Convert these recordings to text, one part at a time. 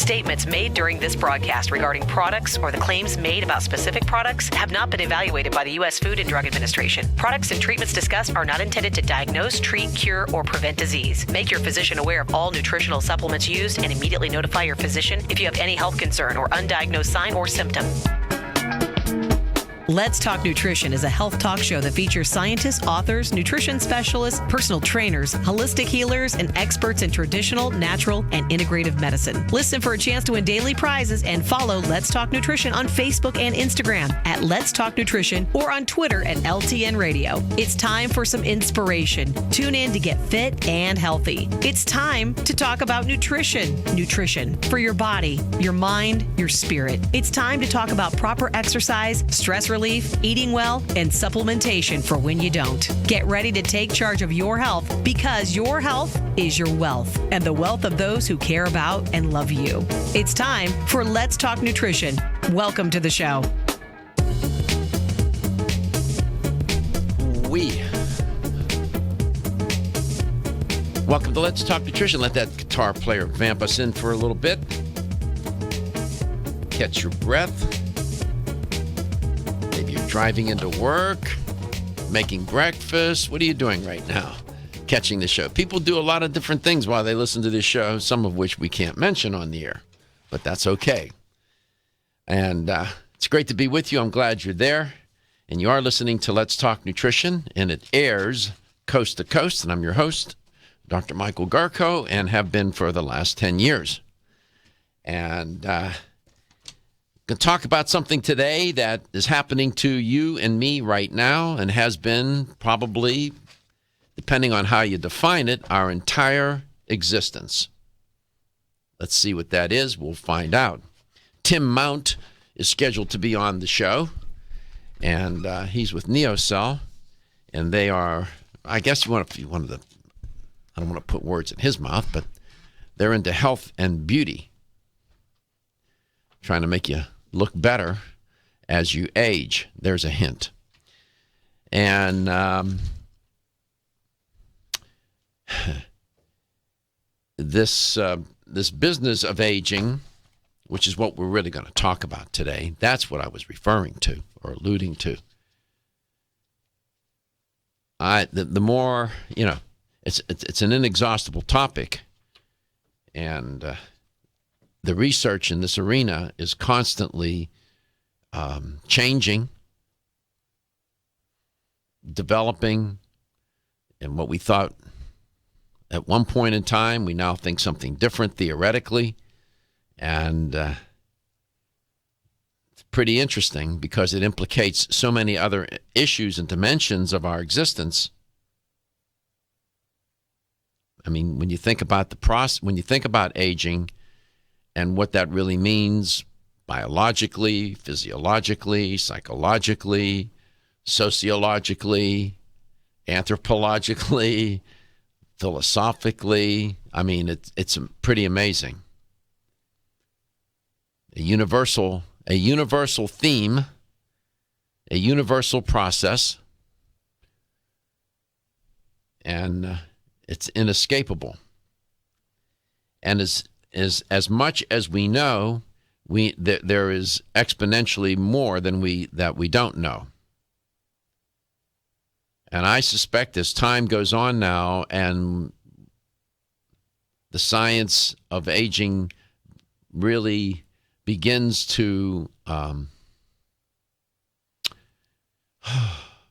Statements made during this broadcast regarding products or the claims made about specific products have not been evaluated by the U.S. Food and Drug Administration. Products and treatments discussed are not intended to diagnose, treat, cure, or prevent disease. Make your physician aware of all nutritional supplements used and immediately notify your physician if you have any health concern or undiagnosed sign or symptom. Let's Talk Nutrition is a health talk show that features scientists, authors, nutrition specialists, personal trainers, holistic healers, and experts in traditional, natural, and integrative medicine. Listen for a chance to win daily prizes and follow Let's Talk Nutrition on Facebook and Instagram at Let's Talk Nutrition or on Twitter at LTN Radio. It's time for some inspiration. Tune in to get fit and healthy. It's time to talk about nutrition. Nutrition for your body, your mind, your spirit. It's time to talk about proper exercise, stress relief, eating well, and supplementation for when you don't. Get ready to take charge of your health because your health is your wealth and the wealth of those who care about and love you. It's time for Let's Talk Nutrition. Welcome to the show. Welcome to Let's Talk Nutrition. Let that guitar player vamp us in for a little bit. Catch your breath. Maybe you're driving into work, making breakfast. What are you doing right now? Catching the show. People do a lot of different things while they listen to this show, some of which we can't mention on the air, but that's okay. And it's great to be with you. I'm glad you're there. And you are listening to Let's Talk Nutrition, and it airs coast to coast. And I'm your host, Dr. Michael Garko, and have been for the last 10 years. And going to talk about something today that is happening to you and me right now and has been probably, depending on how you define it, our entire existence. Let's see what that is. We'll find out. Tim Mount is scheduled to be on the show, and he's with NeoCell, and they are, I guess I don't want to put words in his mouth, but they're into health and beauty, trying to make you look better as you age. There's a hint. And this business of aging, which is what we're really going to talk about today, that's what I was referring to or alluding to. The more, it's an inexhaustible topic, and the research in this arena is constantly changing, developing, and what we thought at one point in time, we now think something different theoretically, and it's pretty interesting because it implicates so many other issues and dimensions of our existence. I mean, when you think about the process, when you think about aging and what that really means biologically, physiologically, psychologically, sociologically, anthropologically, philosophically, I mean, it's pretty amazing. A universal theme, a universal process, and it's inescapable. And as much as we know, there is exponentially more than that we don't know. And I suspect as time goes on now and the science of aging really begins to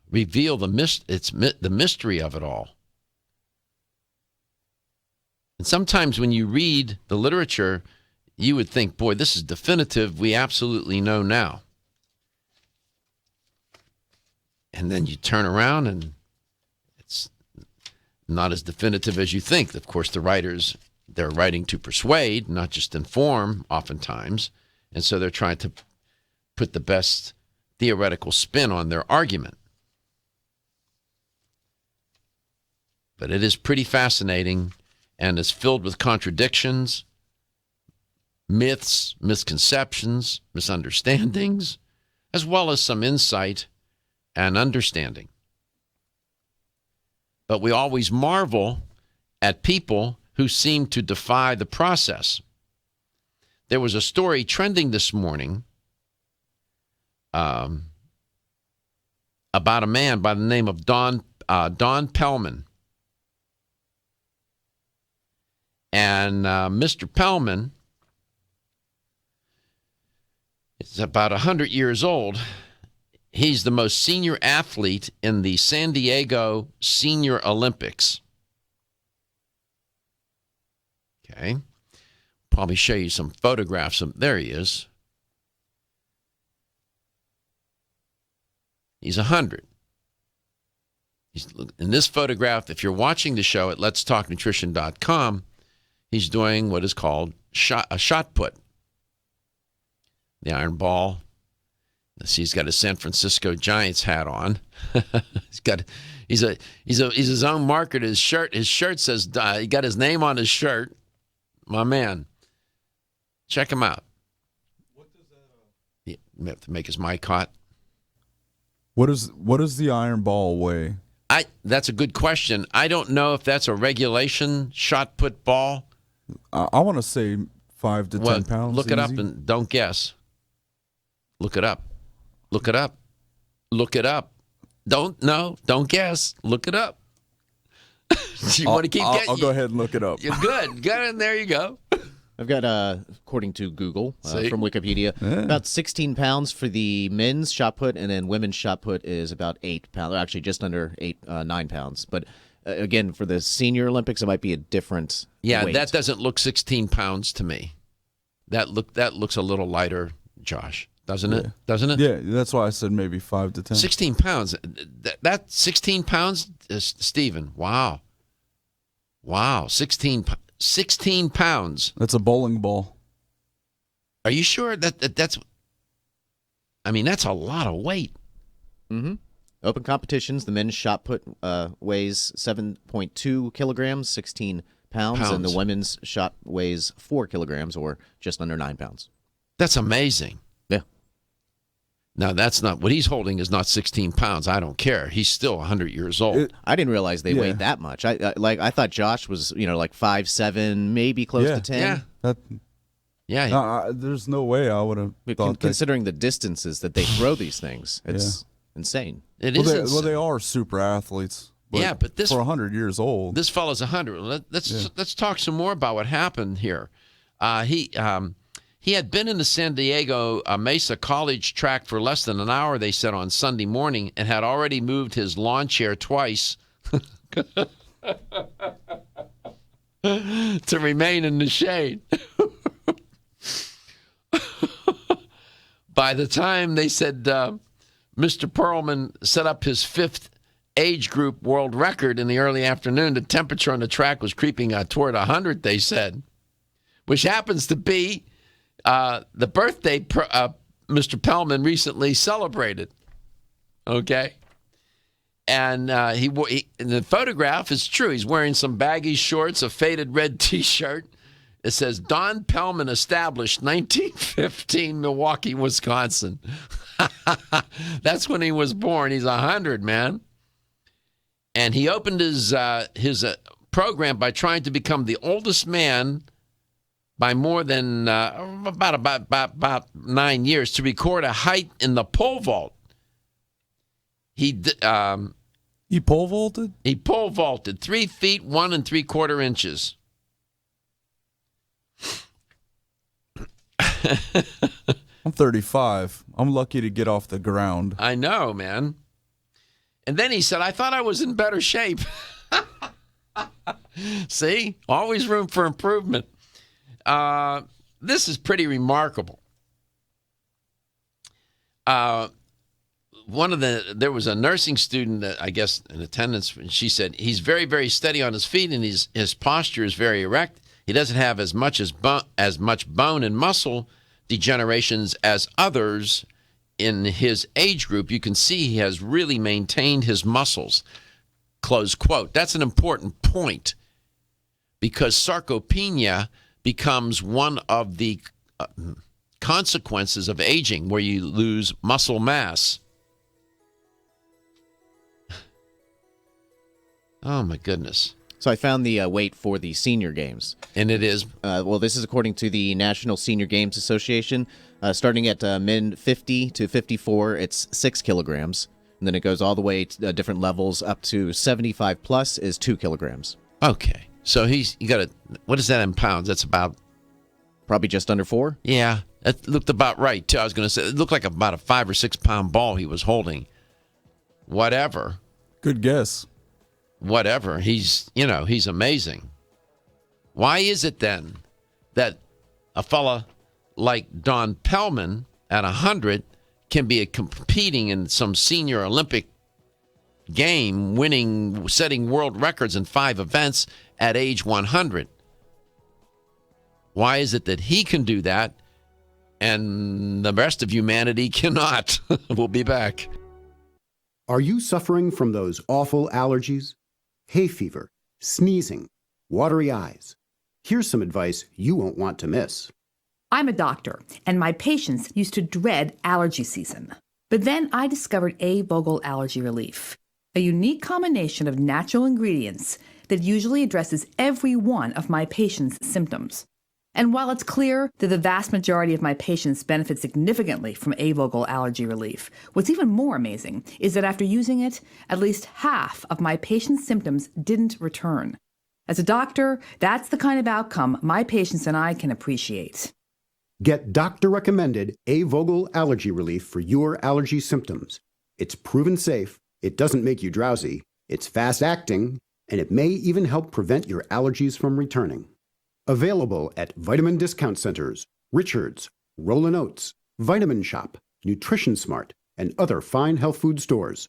reveal the mystery of it all. And sometimes when you read the literature, you would think, boy, this is definitive. We absolutely know now. And then you turn around and it's not as definitive as you think. Of course, the writers, they're writing to persuade, not just inform oftentimes. And so they're trying to put the best theoretical spin on their argument. But it is pretty fascinating and is filled with contradictions, myths, misconceptions, misunderstandings, as well as some insight and understanding. But we always marvel at people who seem to defy the process. There was a story trending this morning about a man by the name of Don Pellman. And Mr. Pellman is about 100 years old. He's the most senior athlete in the San Diego Senior Olympics. Okay. Probably show you some photographs of. There he is. He's 100. In this photograph, if you're watching the show at letstalknutrition.com, he's doing what is called a shot put. The iron ball. He's got a San Francisco Giants hat on. he's his own marketer. His shirt says he got his name on his shirt. My man. Check him out. What does that? You have to make his mic hot. What does the iron ball weigh? That's a good question. I don't know if that's a regulation shot put ball. I want to say 5 to 10 pounds. Look it up and don't guess. Look it up. Look it up. Look it up. Don't guess. Look it up. You want to keep getting? I'll go ahead and look it up. You're good. Got it. There you go. I've got, according to Google, from Wikipedia, Yeah. about 16 pounds for the men's shot put, and then women's shot put is about 8 pounds, actually just under 9 pounds. But again, for the Senior Olympics, it might be a different weight. That doesn't look 16 pounds to me. That looks a little lighter, Josh. Doesn't it? Doesn't it? Yeah, that's why I said maybe 5 to 10. 16 pounds. That 16 pounds, Stephen. Wow. 16 pounds. That's a bowling ball. Are you sure that's? I mean, that's a lot of weight. Mm-hmm. Open competitions, the men's shot put weighs 7.2 kilograms, 16 pounds, and the women's shot weighs 4 kilograms, or just under 9 pounds. That's amazing. Yeah. Now, that's not what he's holding is not 16 pounds. I don't care. He's still 100 years old. I didn't realize they weighed that much. I thought Josh was, like 5'7", maybe close to 10. Yeah. There's no way I would have thought considering the distances that they throw these things, it's insane. It is insane. Well, they are super athletes. But this for 100 years old. This fellow's 100. Let's talk some more about what happened here. He had been in the San Diego Mesa College track for less than an hour, they said, on Sunday morning, and had already moved his lawn chair twice to remain in the shade. By the time they said Mr. Perlman set up his 5th age group world record in the early afternoon, the temperature on the track was creeping toward 100, they said, which happens to be the birthday Mr. Pellman recently celebrated. Okay? And in the photograph, it's true. He's wearing some baggy shorts, a faded red T-shirt. It says, Don Pellman established 1915 Milwaukee, Wisconsin. That's when he was born. He's 100, man. And he opened his program by trying to become the oldest man by more than about 9 years to record a height in the pole vault. He pole vaulted? He pole vaulted 3 feet 1 3/4 inches. I'm 35. I'm lucky to get off the ground. I know, man. And then he said, I thought I was in better shape. See? Always room for improvement. This is pretty remarkable. There was a nursing student that I guess in attendance, and she said he's very, very steady on his feet, and his posture is very erect. He doesn't have as much bone and muscle degenerations as others in his age group. You can see he has really maintained his muscles. Close quote. That's an important point because sarcopenia becomes one of the consequences of aging where you lose muscle mass. Oh, my goodness. So I found the weight for the senior games. And it is? Well, this is according to the National Senior Games Association. Starting at men 50 to 54, it's 6 kilograms. And then it goes all the way to different levels up to 75 plus is 2 kilograms. Okay. So you got what is that in pounds? That's about... Probably just under 4? Yeah, that looked about right, too. I was going to say, it looked like about a 5 or 6 pound ball he was holding. Whatever. Good guess. Whatever. He's amazing. Why is it then that a fella like Don Pellman at 100 can be competing in some senior Olympic game, setting world records in 5 events at age 100? Why is it that he can do that and the rest of humanity cannot? We'll be back. Are you suffering from those awful allergies? Hay fever, sneezing, watery eyes. Here's some advice you won't want to miss. I'm a doctor, and my patients used to dread allergy season. But then I discovered A. Vogel Allergy Relief, a unique combination of natural ingredients that usually addresses every one of my patients' symptoms. And while it's clear that the vast majority of my patients benefit significantly from A. Vogel Allergy Relief, what's even more amazing is that after using it, at least half of my patients' symptoms didn't return. As a doctor, that's the kind of outcome my patients and I can appreciate. Get doctor-recommended A. Vogel Allergy Relief for your allergy symptoms. It's proven safe, it doesn't make you drowsy, it's fast-acting, and it may even help prevent your allergies from returning. Available at vitamin discount centers, Richards, Rollin' Oats, Vitamin Shop, Nutrition Smart, and other fine health food stores.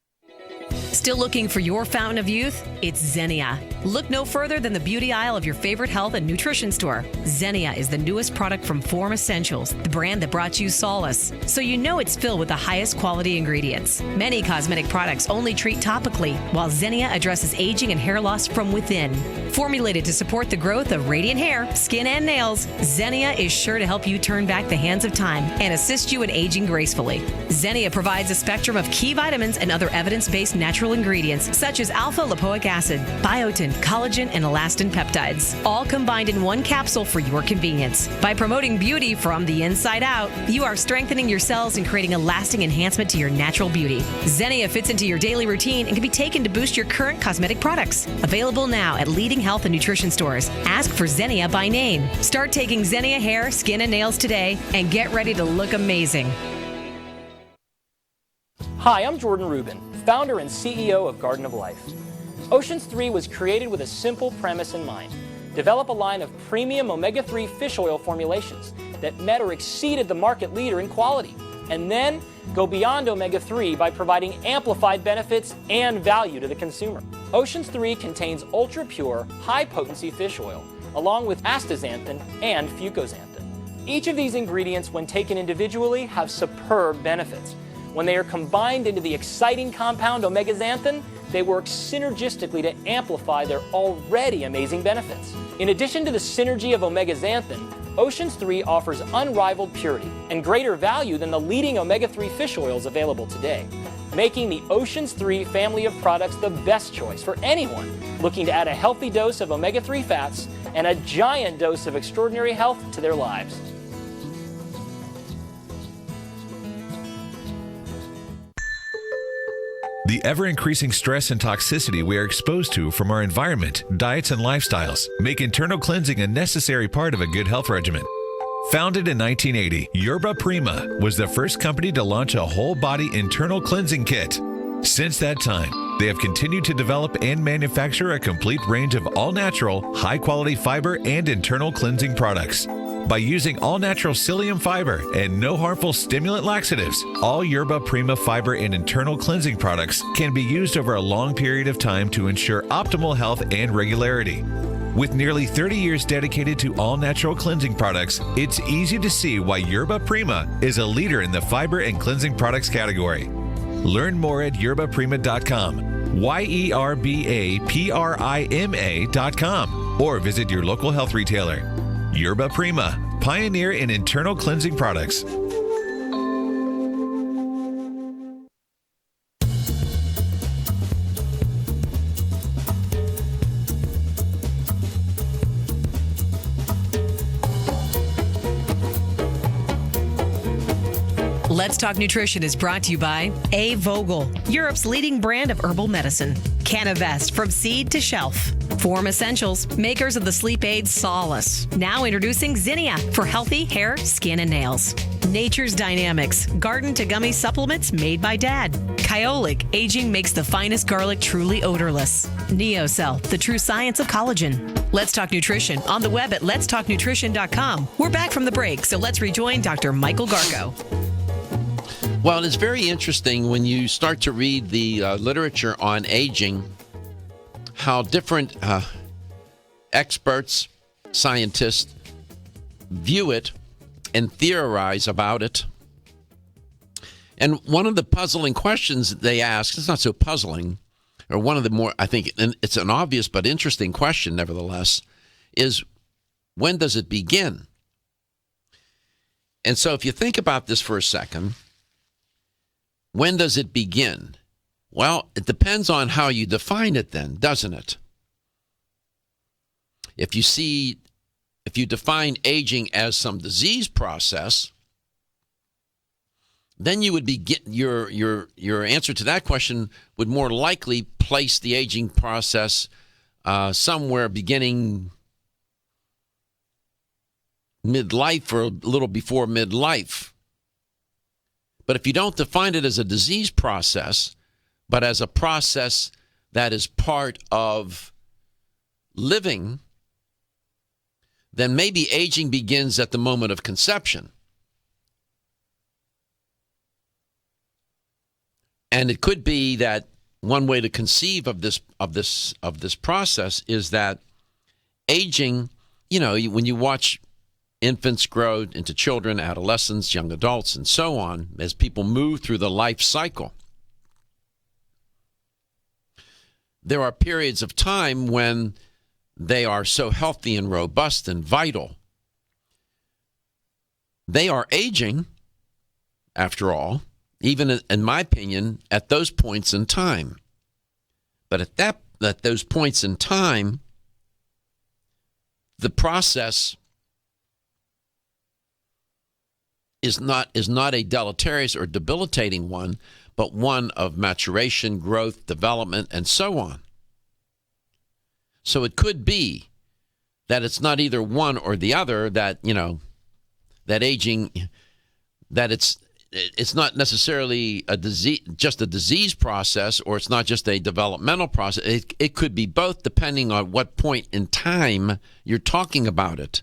Still looking for your fountain of youth? It's Xenia. Look no further than the beauty aisle of your favorite health and nutrition store. Xenia is the newest product from Form Essentials, the brand that brought you solace. So you know it's filled with the highest quality ingredients. Many cosmetic products only treat topically, while Xenia addresses aging and hair loss from within. Formulated to support the growth of radiant hair, skin, and nails, Xenia is sure to help you turn back the hands of time and assist you in aging gracefully. Xenia provides a spectrum of key vitamins and other evidence-based natural ingredients such as alpha-lipoic acid, biotin, collagen, and elastin peptides, all combined in one capsule for your convenience. By promoting beauty from the inside out, you are strengthening your cells and creating a lasting enhancement to your natural beauty. Xenia fits into your daily routine and can be taken to boost your current cosmetic products. Available now at leading health and nutrition stores. Ask for Xenia by name. Start taking Xenia hair, skin, and nails today and get ready to look amazing. Hi, I'm Jordan Rubin, founder and CEO of Garden of Life. Oceans 3 was created with a simple premise in mind. Develop a line of premium omega-3 fish oil formulations that met or exceeded the market leader in quality, and then go beyond omega-3 by providing amplified benefits and value to the consumer. Oceans 3 contains ultra-pure, high-potency fish oil, along with astaxanthin and fucoxanthin. Each of these ingredients, when taken individually, have superb benefits. When they are combined into the exciting compound omega-xanthin, they work synergistically to amplify their already amazing benefits. In addition to the synergy of omega-xanthin, Oceans 3 offers unrivaled purity and greater value than the leading omega-3 fish oils available today, making the Oceans 3 family of products the best choice for anyone looking to add a healthy dose of omega-3 fats and a giant dose of extraordinary health to their lives. The ever-increasing stress and toxicity we are exposed to from our environment, diets, and lifestyles make internal cleansing a necessary part of a good health regimen. Founded in 1980, Yerba Prima was the first company to launch a whole-body internal cleansing kit. Since that time, they have continued to develop and manufacture a complete range of all-natural, high-quality fiber and internal cleansing products. By using all-natural psyllium fiber and no harmful stimulant laxatives, all Yerba Prima fiber and internal cleansing products can be used over a long period of time to ensure optimal health and regularity. With nearly 30 years dedicated to all-natural cleansing products, it's easy to see why Yerba Prima is a leader in the fiber and cleansing products category. Learn more at yerbaprima.com, YERBAPRIMA.com, or visit your local health retailer. Yerba Prima, pioneer in internal cleansing products. Let's Talk Nutrition is brought to you by A. Vogel, Europe's leading brand of herbal medicine. Canavest, from seed to shelf. Form Essentials, makers of the sleep aid Solace. Now introducing Zinnia for healthy hair, skin, and nails. Nature's Dynamics, garden to gummy supplements made by Dad. Kyolic, aging makes the finest garlic truly odorless. NeoCell, the true science of collagen. Let's Talk Nutrition on the web at letstalknutrition.com. We're back from the break, so let's rejoin Dr. Michael Garko. Well, it's very interesting when you start to read the literature on aging, how different experts, scientists view it and theorize about it. And one of the puzzling questions they ask, it's not so puzzling, or one of the more, I think, and it's an obvious but interesting question nevertheless, is when does it begin? And so if you think about this for a second, when does it begin? Well, it depends on how you define it then, doesn't it? If you define aging as some disease process, then you would begin your answer to that question would more likely place the aging process somewhere beginning midlife or a little before midlife. But if you don't define it as a disease process, but as a process that is part of living, then maybe aging begins at the moment of conception. And it could be that one way to conceive of this process is that aging, when you watch infants grow into children, adolescents, young adults, and so on, as people move through the life cycle, there are periods of time when they are so healthy and robust and vital. They are aging, after all, even in my opinion, at those points in time. But at those points in time, the process is not a deleterious or debilitating one, but one of maturation, growth, development, and so on. So it could be that it's not either one or the other, that that aging, that it's not necessarily a disease, just a disease process, or it's not just a developmental process. It could be both, depending on what point in time you're talking about it.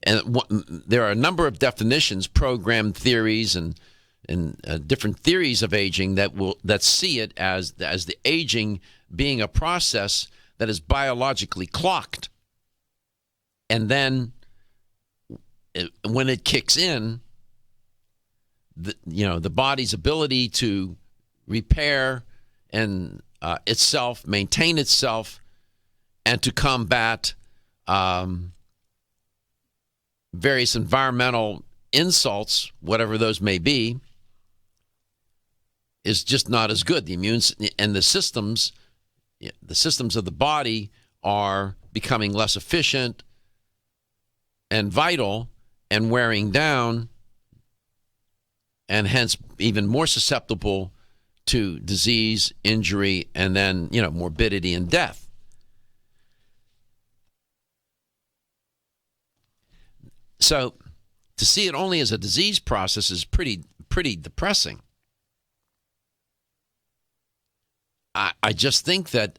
And there are a number of definitions, program theories, and different theories of aging that see it as the aging being a process that is biologically clocked, and then when it kicks in, the body's ability to repair and itself, maintain itself, and to combat various environmental insults, whatever those may be, is just not as good. The immune and the systems of the body are becoming less efficient and vital and wearing down, and hence even more susceptible to disease, injury, and then morbidity and death. So to see it only as a disease process is pretty depressing. I just think that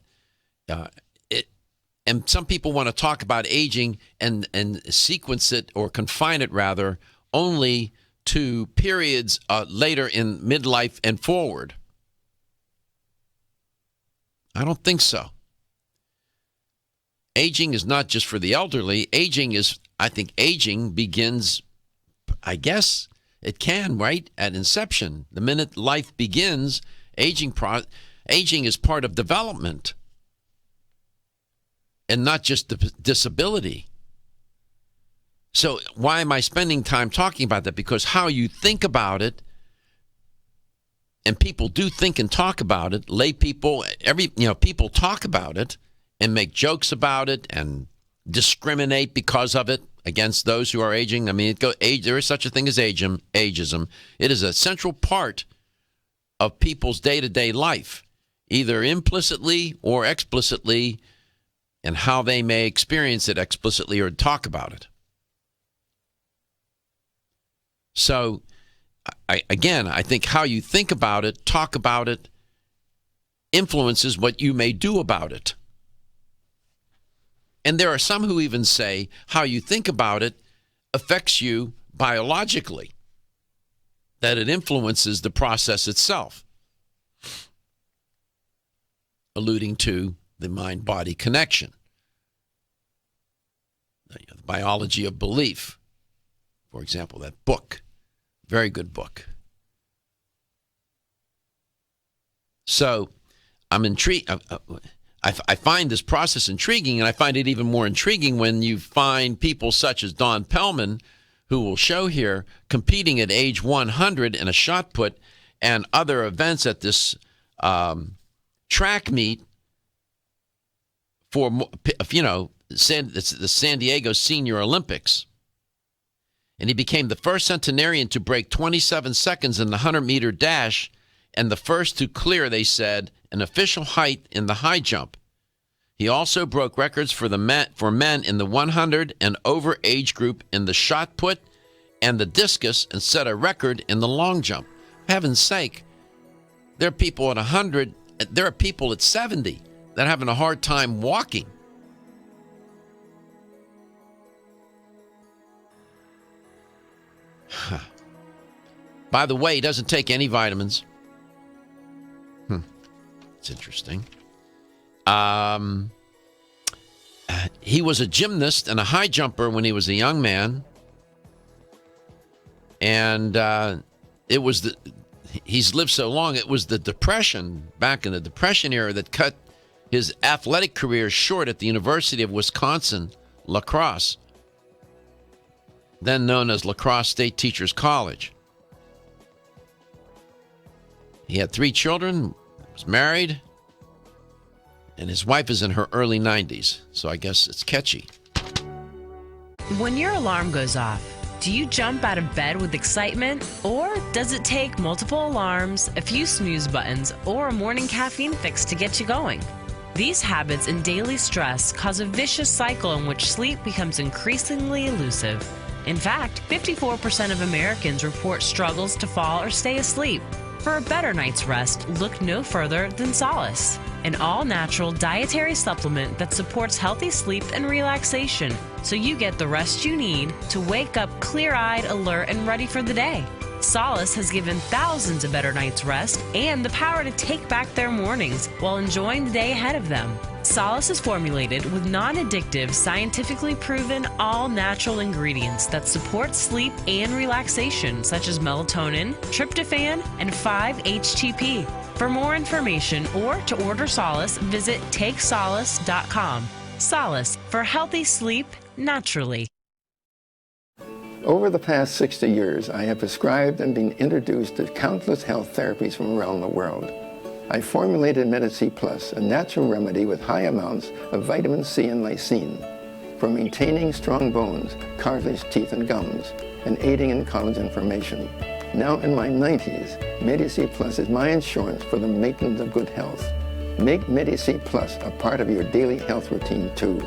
and some people want to talk about aging and sequence it, or confine it rather, only to periods later in midlife and forward. I don't think so. Aging is not just for the elderly. I think aging begins, I guess it can, right, at inception. The minute life begins, aging is part of development, and not just disability. So why am I spending time talking about that? Because how you think about it, and people do think and talk about it, lay people, people talk about it and make jokes about it and discriminate because of it. against those who are aging. I mean, there is such a thing as ageism. It is a central part of people's day-to-day life, either implicitly or explicitly, and how they may experience it explicitly or talk about it. So, I think how you think about it, talk about it, influences what you may do about it. And there are some who even say how you think about it affects you biologically, that it influences the process itself, alluding to the mind-body connection, the biology of belief. For example, that book, very good book. So I'm intrigued. I find this process intriguing, and I find it even more intriguing when you find people such as Don Pellman, who will show here, competing at age 100 in a shot put and other events at this track meet for, it's the San Diego Senior Olympics. And he became the first centenarian to break 27 seconds in the 100-meter dash and the first to clear, they said, an official height in the high jump. He also broke records for men in the 100 and over age group in the shot put and the discus, and set a record in the long jump. For heaven's sake, there are people at 100, there are people at 70 that are having a hard time walking. By the way, he doesn't take any vitamins. It's interesting. He was a gymnast and a high jumper when he was a young man. And he's lived so long, it was the Depression, back in the Depression era, that cut his athletic career short at the University of Wisconsin, La Crosse, then known as La Crosse State Teachers College. He had 3 children, was married, and his wife is in her early 90s, so I guess it's catchy. When your alarm goes off, do you jump out of bed with excitement? Or does it take multiple alarms, a few snooze buttons, or a morning caffeine fix to get you going? These habits and daily stress cause a vicious cycle in which sleep becomes increasingly elusive. In fact, 54% of Americans report struggles to fall or stay asleep. For a better night's rest, look no further than Solace, an all-natural dietary supplement that supports healthy sleep and relaxation, so you get the rest you need to wake up clear-eyed, alert, and ready for the day. Solace has given thousands a better night's rest and the power to take back their mornings while enjoying the day ahead of them. Solace is formulated with non-addictive, scientifically proven, all-natural ingredients that support sleep and relaxation, such as melatonin, tryptophan, and 5-HTP. For more information or to order Solace, visit takesolace.com. Solace, for healthy sleep naturally. Over the past 60 years, I have prescribed and been introduced to countless health therapies from around the world. I formulated Medi-C Plus, a natural remedy with high amounts of vitamin C and lysine for maintaining strong bones, cartilage, teeth, and gums, and aiding in collagen formation. Now in my 90s, Medi-C Plus is my insurance for the maintenance of good health. Make Medi-C Plus a part of your daily health routine, too.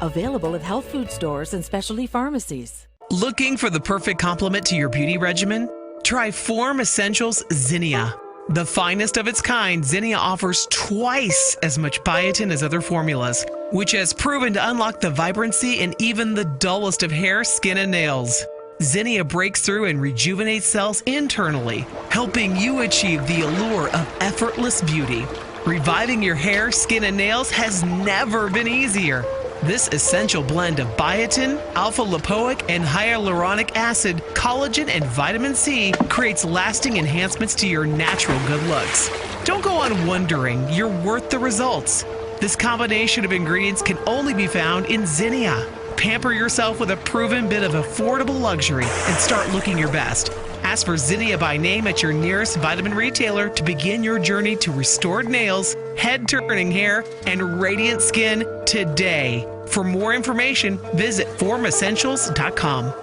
Available at health food stores and specialty pharmacies. Looking for the perfect complement to your beauty regimen? Try Form Essentials Zinnia. The finest of its kind, Zinnia offers twice as much biotin as other formulas, which has proven to unlock the vibrancy in even the dullest of hair, skin, and nails. Zinnia breaks through and rejuvenates cells internally, helping you achieve the allure of effortless beauty. Reviving your hair, skin, and nails has never been easier. This essential blend of biotin, alpha-lipoic, and hyaluronic acid, collagen, and vitamin C creates lasting enhancements to your natural good looks. Don't go on wondering, you're worth the results. This combination of ingredients can only be found in Zinnia. Pamper yourself with a proven bit of affordable luxury and start looking your best. Ask for Zinnia by name at your nearest vitamin retailer to begin your journey to restored nails, head-turning hair, and radiant skin today. For more information, visit formessentials.com.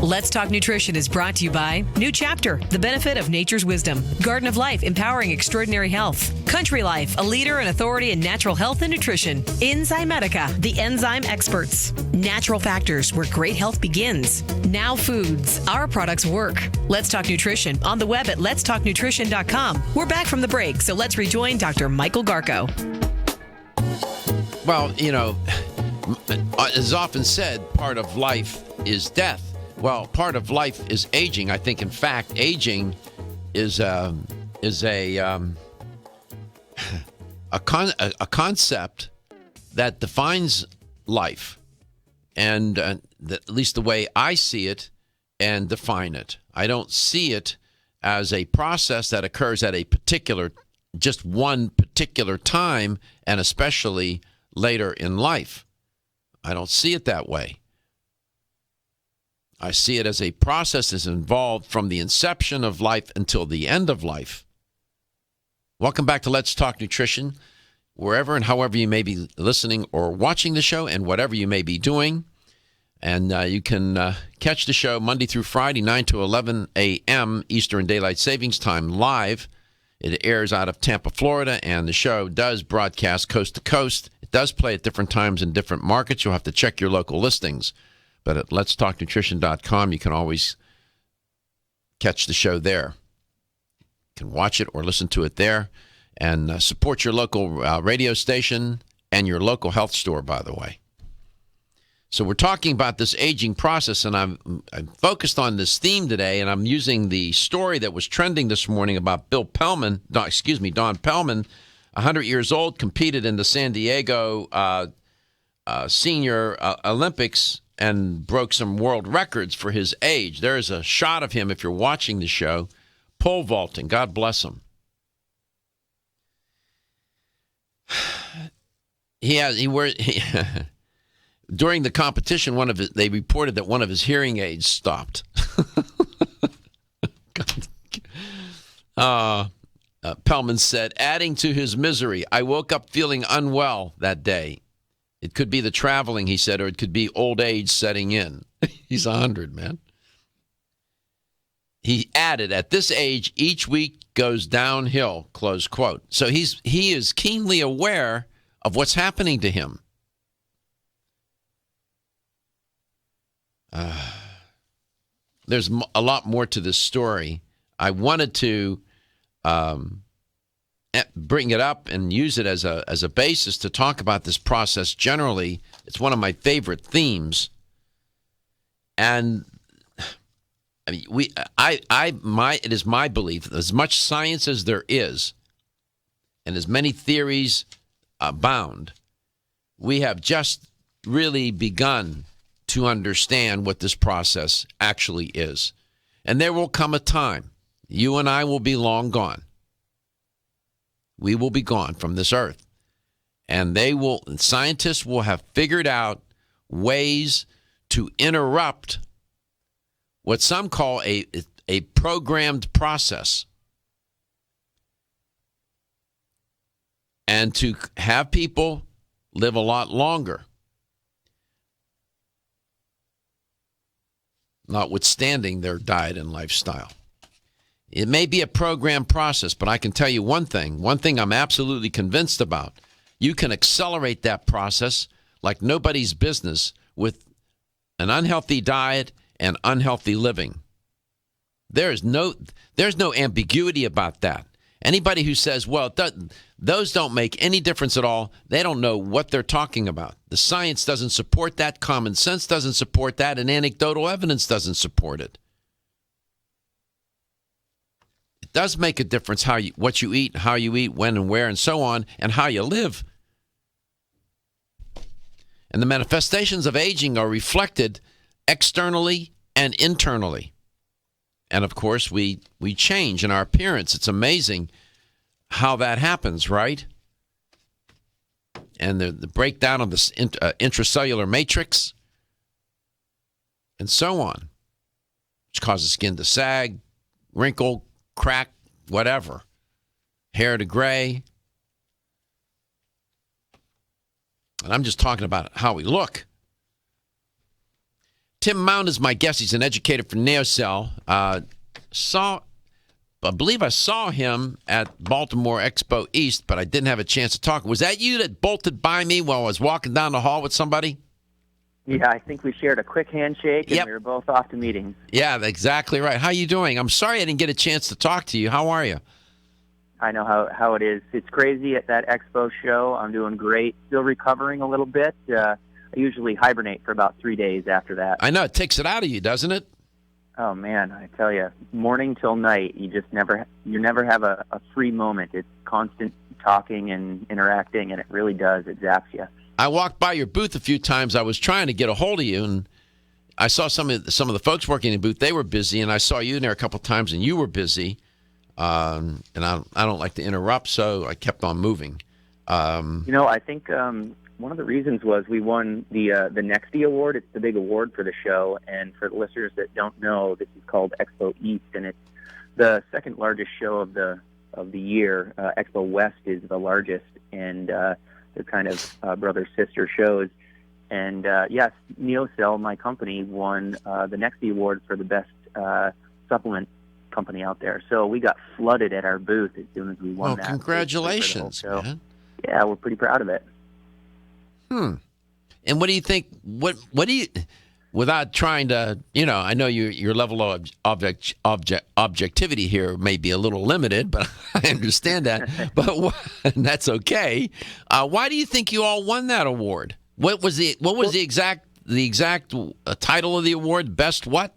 Let's Talk Nutrition is brought to you by New Chapter, the benefit of nature's wisdom. Garden of Life, empowering extraordinary health. Country Life, a leader and authority in natural health and nutrition. Enzymedica, the enzyme experts. Natural Factors, where great health begins. Now Foods, our products work. Let's Talk Nutrition, on the web at letstalknutrition.com. We're back from the break, so let's rejoin Dr. Michael Garko. Well, you know, as often said, part of life is death. Well, part of life is aging. I think, in fact, aging is a concept that defines life, and at least the way I see it and define it. I don't see it as a process that occurs at a particular, just one particular time, and especially later in life. I don't see it that way. I see it as a process that's involved from the inception of life until the end of life. Welcome back to Let's Talk Nutrition, wherever and however you may be listening or watching the show, and whatever you may be doing. And you can catch the show Monday through Friday, 9 to 11 a.m. Eastern Daylight Savings Time live. It airs out of Tampa, Florida, and the show does broadcast coast to coast. It does play at different times in different markets. You'll have to check your local listings. But at letstalknutrition.com, you can always catch the show there. You can watch it or listen to it there. And support your local radio station and your local health store, by the way. So we're talking about this aging process, and I'm focused on this theme today, and I'm using the story that was trending this morning about Don Pellman, 100 years old, competed in the San Diego senior Olympics and broke some world records for his age. There is a shot of him, if you're watching the show, pole vaulting. God bless him. During the competition, they reported that one of his hearing aids stopped. Pellman said, adding to his misery, I woke up feeling unwell that day. It could be the traveling, he said, or it could be old age setting in. He's 100, man. He added, at this age, each week goes downhill, close quote. So he is keenly aware of what's happening to him. There's a lot more to this story. I wanted to bring it up and use it as a basis to talk about this process generally. It's one of my favorite themes. And I mean, it is my belief, as much science as there is, and as many theories abound, we have just really begun to understand what this process actually is. And there will come a time, you and I will be long gone. We will be gone from this earth. And scientists will have figured out ways to interrupt what some call a programmed process, and to have people live a lot longer, notwithstanding their diet and lifestyle. It may be a programmed process, but I can tell you one thing I'm absolutely convinced about. You can accelerate that process like nobody's business with an unhealthy diet and unhealthy living. There's no ambiguity about that. Anybody who says, well, those don't make any difference at all, they don't know what they're talking about. The science doesn't support that, common sense doesn't support that, and anecdotal evidence doesn't support it. It does make a difference what you eat, how you eat, when and where, and so on, and how you live. And the manifestations of aging are reflected externally and internally. And of course, we change in our appearance. It's amazing how that happens, right? And the breakdown of the intracellular matrix and so on, which causes skin to sag, wrinkle, crack, whatever, hair to gray. And I'm just talking about how we look. Tim Mount is my guest. He's an educator for NeoCell. I believe I saw him at Baltimore Expo East, but I didn't have a chance to talk. Was that you that bolted by me while I was walking down the hall with somebody? Yeah, I think we shared a quick handshake, and Yep. we were both off to meetings. Yeah, exactly right. How you doing? I'm sorry I didn't get a chance to talk to you. How are you? I know how it is. It's crazy at that Expo show. I'm doing great. Still recovering a little bit. I usually hibernate for about 3 days after that. I know. It takes it out of you, doesn't it? Oh, man, I tell you, morning till night, you never have a free moment. It's constant talking and interacting, and it really does. It zaps you. I walked by your booth a few times. I was trying to get a hold of you, and I saw some of the folks working in the booth. They were busy, and I saw you in there a couple of times, and you were busy. And I don't like to interrupt, so I kept on moving. I think one of the reasons was we won the Nexty Award. It's the big award for the show, and for the listeners that don't know, this is called Expo East, and it's the second largest show of the year. Expo West is the largest, and they're kind of brother-sister shows. And yes, NeoCell, my company, won the Nexty Award for the best supplement company out there. So we got flooded at our booth as soon as we won that. Congratulations, man. Yeah, we're pretty proud of it. And what do you think? What do you? Without trying to, I know your level of objectivity here may be a little limited, but I understand that. But and that's okay. Why do you think you all won that award? What was the exact title of the award? Best what?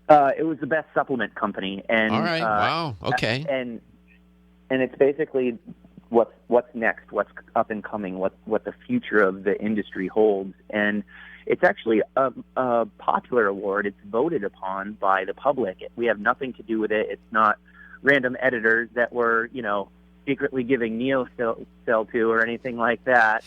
It was the best supplement company, and all right, wow, okay, and it's basically what's next, what's up and coming, what the future of the industry holds. And it's actually a popular award. It's voted upon by the public. We have nothing to do with it. It's not random editors that were, secretly giving NeoCell to or anything like that.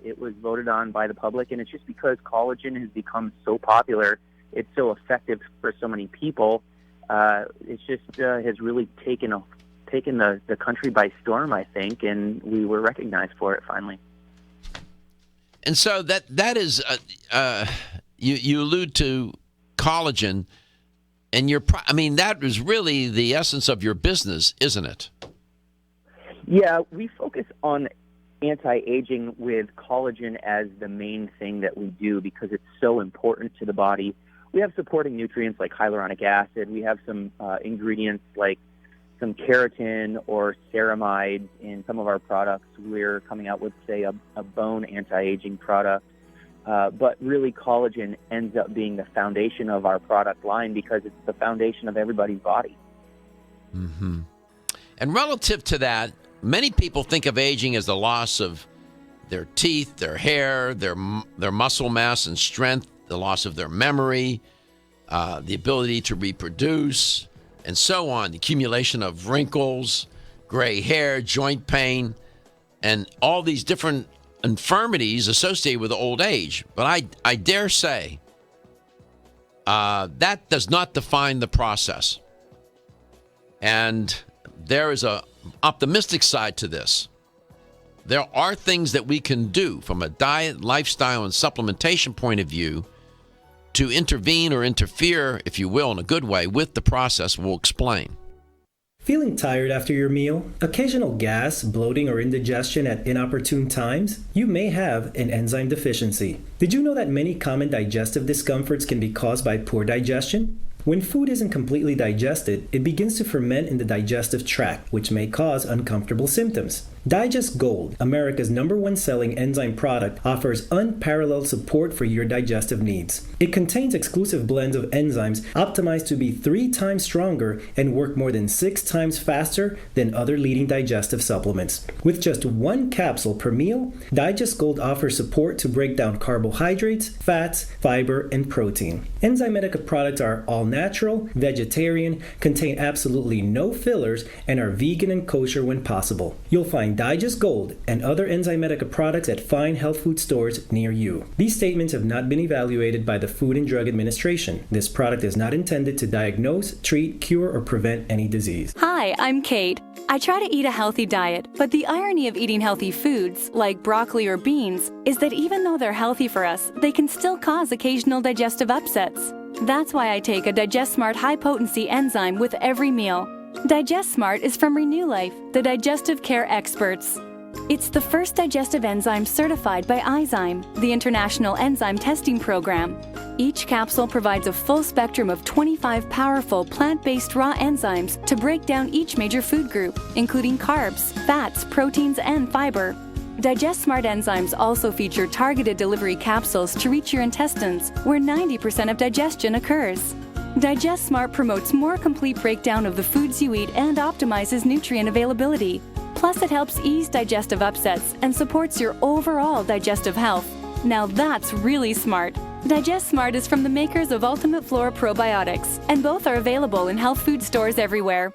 It was voted on by the public, and it's just because collagen has become so popular, it's so effective for so many people. It's just has really taken the country by storm, I think, and we were recognized for it finally. And so that is, you allude to collagen, and that is really the essence of your business, isn't it? Yeah, we focus on anti-aging with collagen as the main thing that we do because it's so important to the body. We have supporting nutrients like hyaluronic acid. We have some ingredients like some keratin or ceramides in some of our products. We're coming out with, say, a bone anti-aging product. But really, collagen ends up being the foundation of our product line because it's the foundation of everybody's body. Mm-hmm. And relative to that, many people think of aging as the loss of their teeth, their hair, their muscle mass and strength, the loss of their memory, the ability to reproduce, and so on, the accumulation of wrinkles, gray hair, joint pain, and all these different infirmities associated with old age. But I dare say that does not define the process. And there is a optimistic side to this. There are things that we can do from a diet, lifestyle, and supplementation point of view to intervene or interfere, if you will, in a good way with the process we'll explain. Feeling tired after your meal? Occasional gas, bloating, or indigestion at inopportune times? You may have an enzyme deficiency. Did you know that many common digestive discomforts can be caused by poor digestion? When food isn't completely digested, it begins to ferment in the digestive tract, which may cause uncomfortable symptoms. Digest Gold, America's #1 selling enzyme product, offers unparalleled support for your digestive needs. It contains exclusive blends of enzymes optimized to be 3 times stronger and work more than 6 times faster than other leading digestive supplements. With just 1 capsule per meal, Digest Gold offers support to break down carbohydrates, fats, fiber, and protein. Enzymedica products are all natural, vegetarian, contain absolutely no fillers, and are vegan and kosher when possible. You'll find Digest Gold and other Enzymedica products at fine health food stores near you. These statements have not been evaluated by the Food and Drug Administration. This product is not intended to diagnose, treat, cure, or prevent any disease. Hi, I'm Kate. I try to eat a healthy diet, but the irony of eating healthy foods, like broccoli or beans, is that even though they're healthy for us, they can still cause occasional digestive upsets. That's why I take a Digest Smart high-potency enzyme with every meal. Digest Smart is from Renew Life, the digestive care experts. It's the first digestive enzyme certified by Izyme, the International Enzyme Testing Program. Each capsule provides a full spectrum of 25 powerful plant-based raw enzymes to break down each major food group, including carbs, fats, proteins, and fiber. Digest Smart enzymes also feature targeted delivery capsules to reach your intestines, where 90% of digestion occurs. Digest Smart promotes more complete breakdown of the foods you eat and optimizes nutrient availability. Plus, it helps ease digestive upsets and supports your overall digestive health. Now that's really smart. Digest Smart is from the makers of Ultimate Flora Probiotics, and both are available in health food stores everywhere.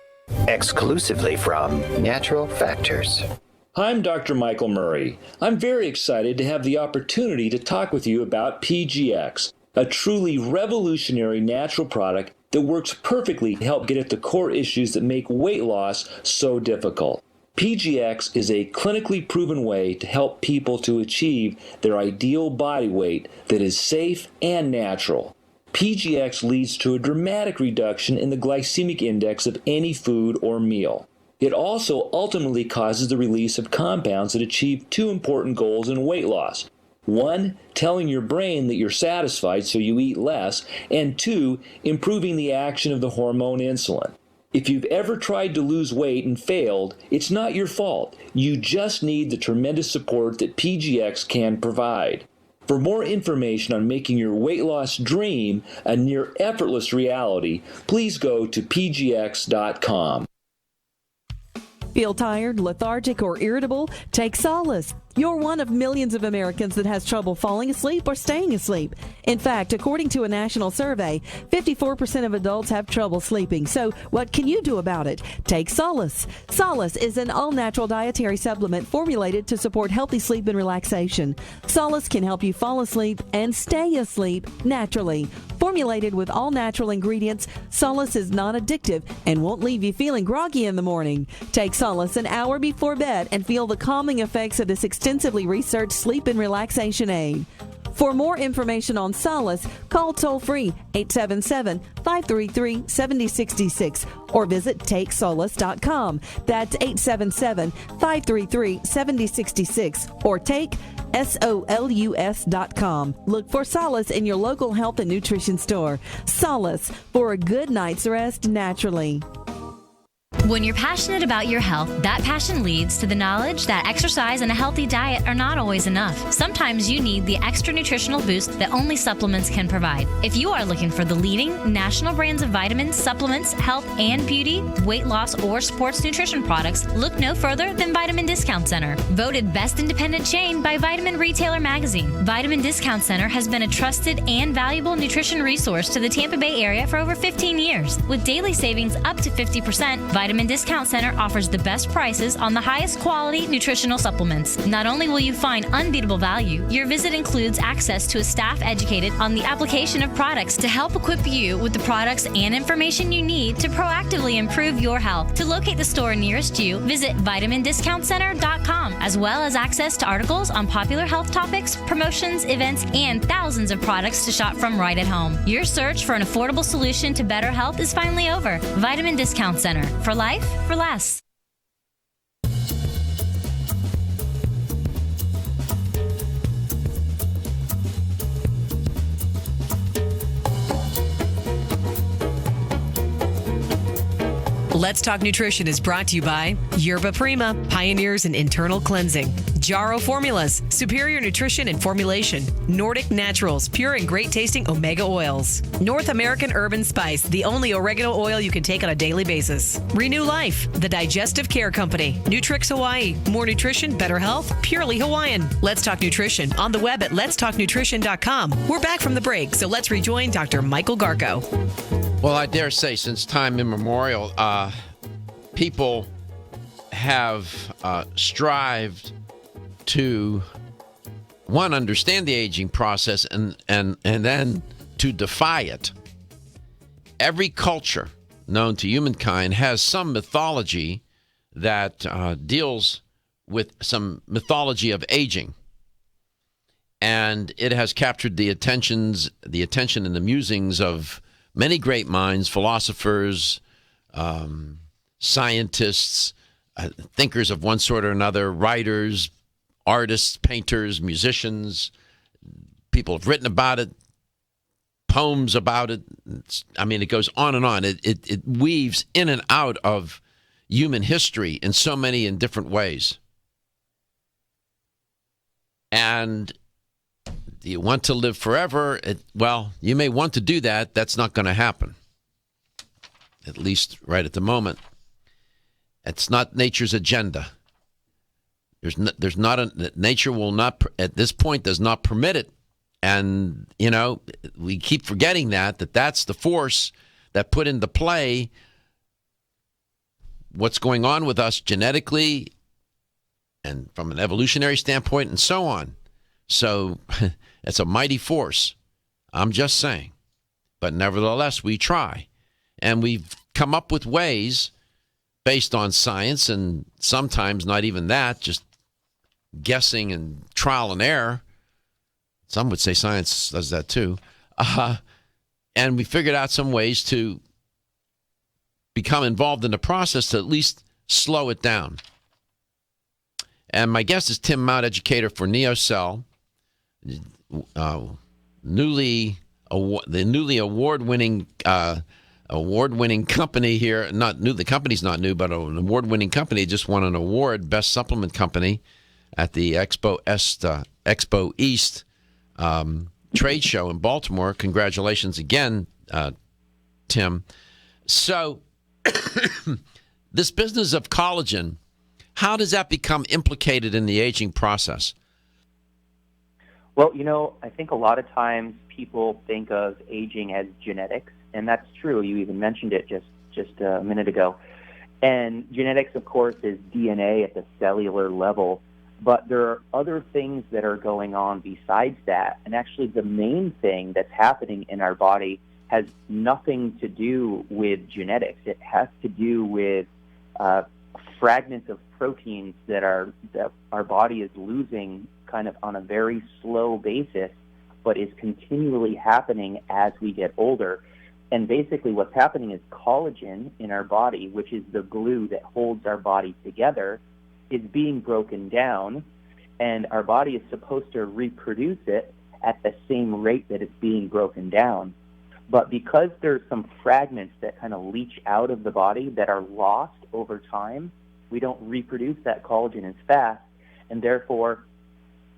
Exclusively from Natural Factors. I'm Dr. Michael Murray. I'm very excited to have the opportunity to talk with you about PGX, a truly revolutionary natural product that works perfectly to help get at the core issues that make weight loss so difficult. PGX is a clinically proven way to help people to achieve their ideal body weight that is safe and natural. PGX leads to a dramatic reduction in the glycemic index of any food or meal. It also ultimately causes the release of compounds that achieve 2 important goals in weight loss. 1, telling your brain that you're satisfied so you eat less, and 2, improving the action of the hormone insulin. If you've ever tried to lose weight and failed, it's not your fault. You just need the tremendous support that PGX can provide. For more information on making your weight loss dream a near effortless reality, please go to pgx.com. Feel tired, lethargic, or irritable? Take Solace. You're one of millions of Americans that has trouble falling asleep or staying asleep. In fact, according to a national survey, 54% of adults have trouble sleeping. So what can you do about it? Take Solace. Solace is an all-natural dietary supplement formulated to support healthy sleep and relaxation. Solace can help you fall asleep and stay asleep naturally. Formulated with all-natural ingredients, Solace is non-addictive and won't leave you feeling groggy in the morning. Take Solace an hour before bed and feel the calming effects of this extensively researched sleep and relaxation aid. For more information on Solace, call toll-free 877-533-7066 or visit TakeSolace.com. That's 877-533-7066 or take SOLUS.com. Look for Solace in your local health and nutrition store. Solace, for a good night's rest naturally. When you're passionate about your health, that passion leads to the knowledge that exercise and a healthy diet are not always enough. Sometimes you need the extra nutritional boost that only supplements can provide. If you are looking for the leading national brands of vitamins, supplements, health and beauty, weight loss, or sports nutrition products, look no further than Vitamin Discount Center. Voted best independent chain by Vitamin Retailer Magazine, Vitamin Discount Center has been a trusted and valuable nutrition resource to the Tampa Bay area for over 15 years. With daily savings up to 50%, Vitamin Discount Center offers the best prices on the highest quality nutritional supplements. Not only will you find unbeatable value, your visit includes access to a staff educated on the application of products to help equip you with the products and information you need to proactively improve your health. To locate the store nearest you, visit vitamindiscountcenter.com, as well as access to articles on popular health topics, promotions, events, and thousands of products to shop from right at home. Your search for an affordable solution to better health is finally over. Vitamin Discount Center. For life, for less. Let's Talk Nutrition is brought to you by Yerba Prima, pioneers in internal cleansing. Jarrow Formulas, superior nutrition and formulation. Nordic Naturals, pure and great tasting omega oils. North American Urban Spice, the only oregano oil you can take on a daily basis. Renew Life, the digestive care company. Nutrix Hawaii, more nutrition, better health, purely Hawaiian. Let's Talk Nutrition on the web at letstalknutrition.com. We're back from the break, so let's rejoin Dr. Michael Garko. Well, I dare say since time immemorial, people have strived to, one, understand the aging process and then to defy it. Every culture known to humankind has some mythology that deals with some mythology of aging. And it has captured the attention and the musings of many great minds, philosophers, scientists, thinkers of one sort or another, writers, artists, painters, musicians. People have written about it, poems about it. It goes on and on. It weaves in and out of human history in so many and different ways. And do you want to live forever? Well, you may want to do that. That's not going to happen, at least right at the moment. It's not nature's agenda. Nature will not, at this point, does not permit it. And, we keep forgetting that's the force that put into play what's going on with us genetically and from an evolutionary standpoint and so on. So it's a mighty force. I'm just saying. But nevertheless, we try. And we've come up with ways based on science, and sometimes not even that, just guessing and trial and error. Some would say science does that too. And we figured out some ways to become involved in the process to at least slow it down. And my guest is Tim Mount, educator for NeoCell, the newly award-winning company here. Not new. The company's not new, but an award-winning company. Just won an award, best supplement company, at the Expo East trade show in Baltimore. Congratulations again, Tim. So this business of collagen How does that become implicated in the aging process? Well, I think a lot of times people think of aging as genetics, and that's true. You even mentioned it just a minute ago. And genetics, of course, is DNA at the cellular level, but there are other things that are going on besides that. And actually, the main thing that's happening in our body has nothing to do with genetics. It has to do with fragments of proteins that our body is losing kind of on a very slow basis, but is continually happening as we get older. And basically what's happening is collagen in our body, which is the glue that holds our body together, is being broken down, and our body is supposed to reproduce it at the same rate that it's being broken down. But because there's some fragments that kind of leach out of the body that are lost over time, we don't reproduce that collagen as fast, and therefore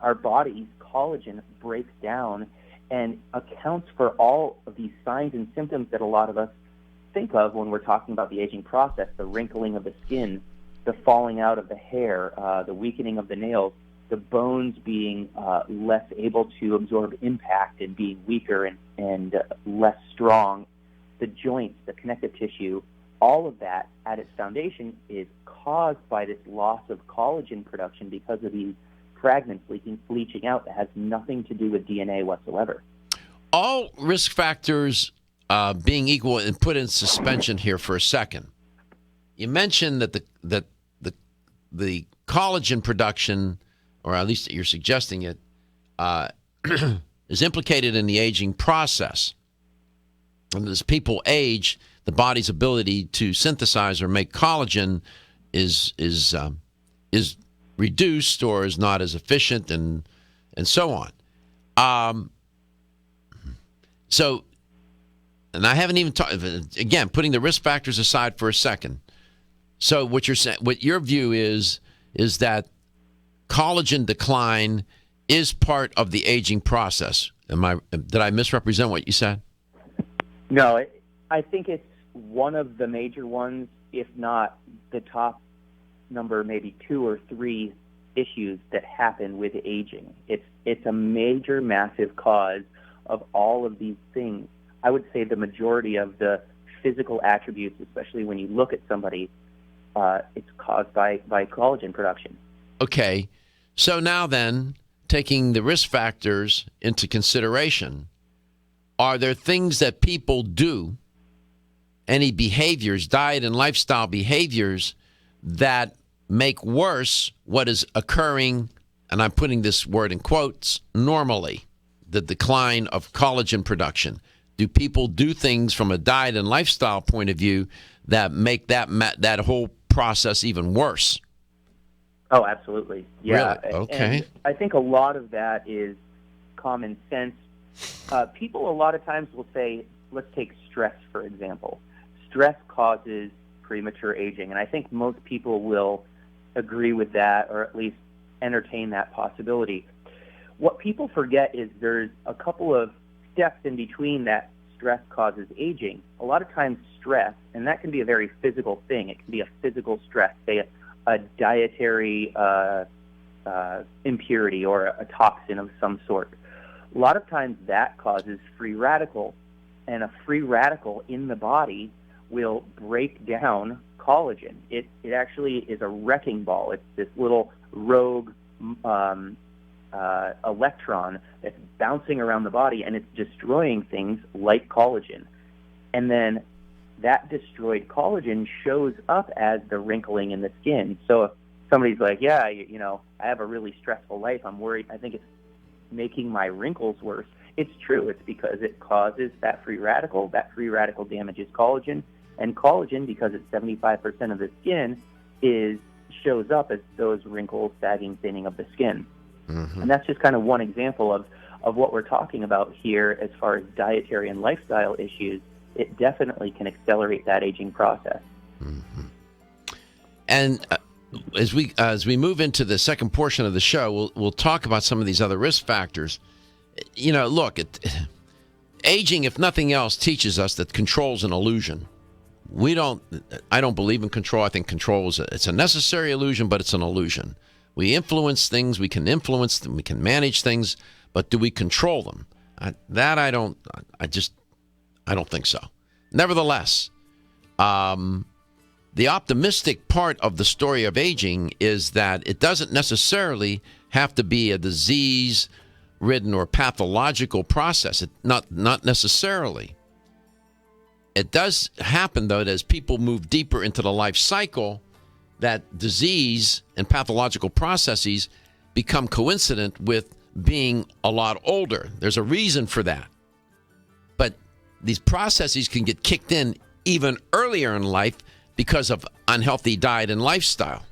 our body's collagen breaks down and accounts for all of these signs and symptoms that a lot of us think of when we're talking about the aging process: the wrinkling of the skin, the falling out of the hair, the weakening of the nails, the bones being less able to absorb impact and being weaker and less strong, the joints, the connective tissue. All of that at its foundation is caused by this loss of collagen production because of these fragments leaching out that has nothing to do with DNA whatsoever. All risk factors being equal, and put in suspension here for a second. You mentioned that the collagen production, or at least you're suggesting it, is implicated in the aging process. And as people age, the body's ability to synthesize or make collagen is reduced or is not as efficient, and so on. So, and I haven't even talked, again, putting the risk factors aside for a second. So what you're saying, what your view is that collagen decline is part of the aging process. Did I misrepresent what you said? No, I think it's one of the major ones, if not the top number, maybe 2 or 3 issues that happen with aging. It's a major, massive cause of all of these things. I would say the majority of the physical attributes, especially when you look at somebody, it's caused by collagen production. Okay. So now then, taking the risk factors into consideration, are there things that people do, any behaviors, diet and lifestyle behaviors, that make worse what is occurring, and I'm putting this word in quotes, normally, the decline of collagen production? Do people do things from a diet and lifestyle point of view that make that whole process even worse? Oh, absolutely. Yeah. Really? Okay. And I think a lot of that is common sense. People a lot of times will say, let's take stress, for example. Stress causes premature aging, and I think most people will agree with that, or at least entertain that possibility. What people forget is there's a couple of steps in between that stress causes aging. A lot of times stress, and that can be a very physical thing. It can be a physical stress, say a dietary impurity or a toxin of some sort. A lot of times that causes free radical, and a free radical in the body will break down collagen. It actually is a wrecking ball. It's this little rogue electron that's bouncing around the body, and it's destroying things like collagen. And then that destroyed collagen shows up as the wrinkling in the skin. So if somebody's like, yeah, I have a really stressful life, I'm worried, I think it's making my wrinkles worse. It's true. It's because it causes that free radical. That free radical damages collagen, and collagen, because it's 75% of the skin, shows up as those wrinkles, sagging, thinning of the skin. Mm-hmm. And that's just kind of one example of what we're talking about here as far as dietary and lifestyle issues. It definitely can accelerate that aging process. Mm-hmm. And as we move into the second portion of the show, we'll talk about some of these other risk factors. Look, aging, if nothing else, teaches us that control's an illusion. I don't believe in control. I think control it's a necessary illusion, but it's an illusion. We influence things, we can influence them, we can manage things, but do we control them? I don't think so. Nevertheless, the optimistic part of the story of aging is that it doesn't necessarily have to be a disease-ridden or pathological process. Not necessarily. It does happen, though, that as people move deeper into the life cycle, that disease and pathological processes become coincident with being a lot older. There's a reason for that. But these processes can get kicked in even earlier in life because of unhealthy diet and lifestyle.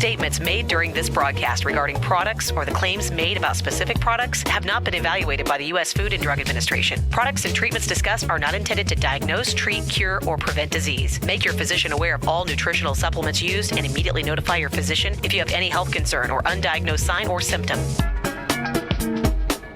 Statements made during this broadcast regarding products or the claims made about specific products have not been evaluated by the U.S. Food and Drug Administration. Products and treatments discussed are not intended to diagnose, treat, cure, or prevent disease. Make your physician aware of all nutritional supplements used and immediately notify your physician if you have any health concern or undiagnosed sign or symptom.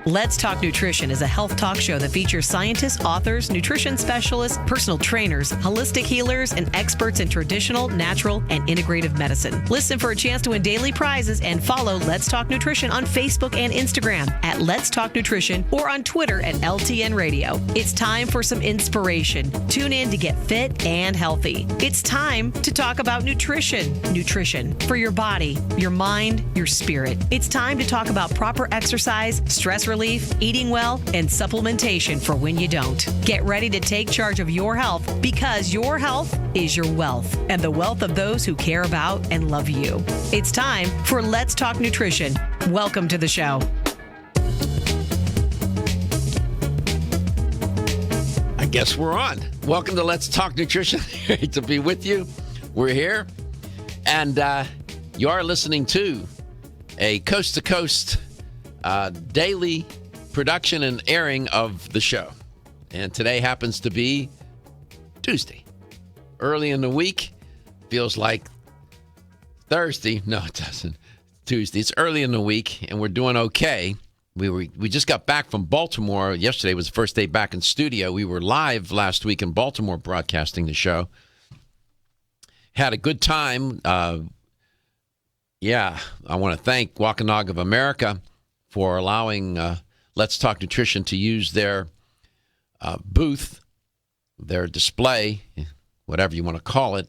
Let's Talk Nutrition is a health talk show that features scientists, authors, nutrition specialists, personal trainers, holistic healers, and experts in traditional, natural, and integrative medicine. Listen for a chance to win daily prizes and follow Let's Talk Nutrition on Facebook and Instagram at Let's Talk Nutrition or on Twitter at LTN Radio. It's time for some inspiration. Tune in to get fit and healthy. It's time to talk about nutrition. Nutrition for your body, your mind, your spirit. It's time to talk about proper exercise, stress relief, eating well, and supplementation for when you don't. Get ready to take charge of your health because your health is your wealth and the wealth of those who care about and love you. It's time for Let's Talk Nutrition. Welcome to the show. I guess we're on. Welcome to Let's Talk Nutrition. Great to be with you. We're here. And you are listening to a coast-to-coast daily production and airing of the show. And today happens to be Tuesday. Early in the week. Feels like Thursday. No, it doesn't. Tuesday. It's early in the week, and we're doing okay. We just got back from Baltimore. Yesterday was the first day back in studio. We were live last week in Baltimore broadcasting the show. Had a good time. I want to thank Wampanoag of America for allowing Let's Talk Nutrition to use their booth, their display, whatever you want to call it,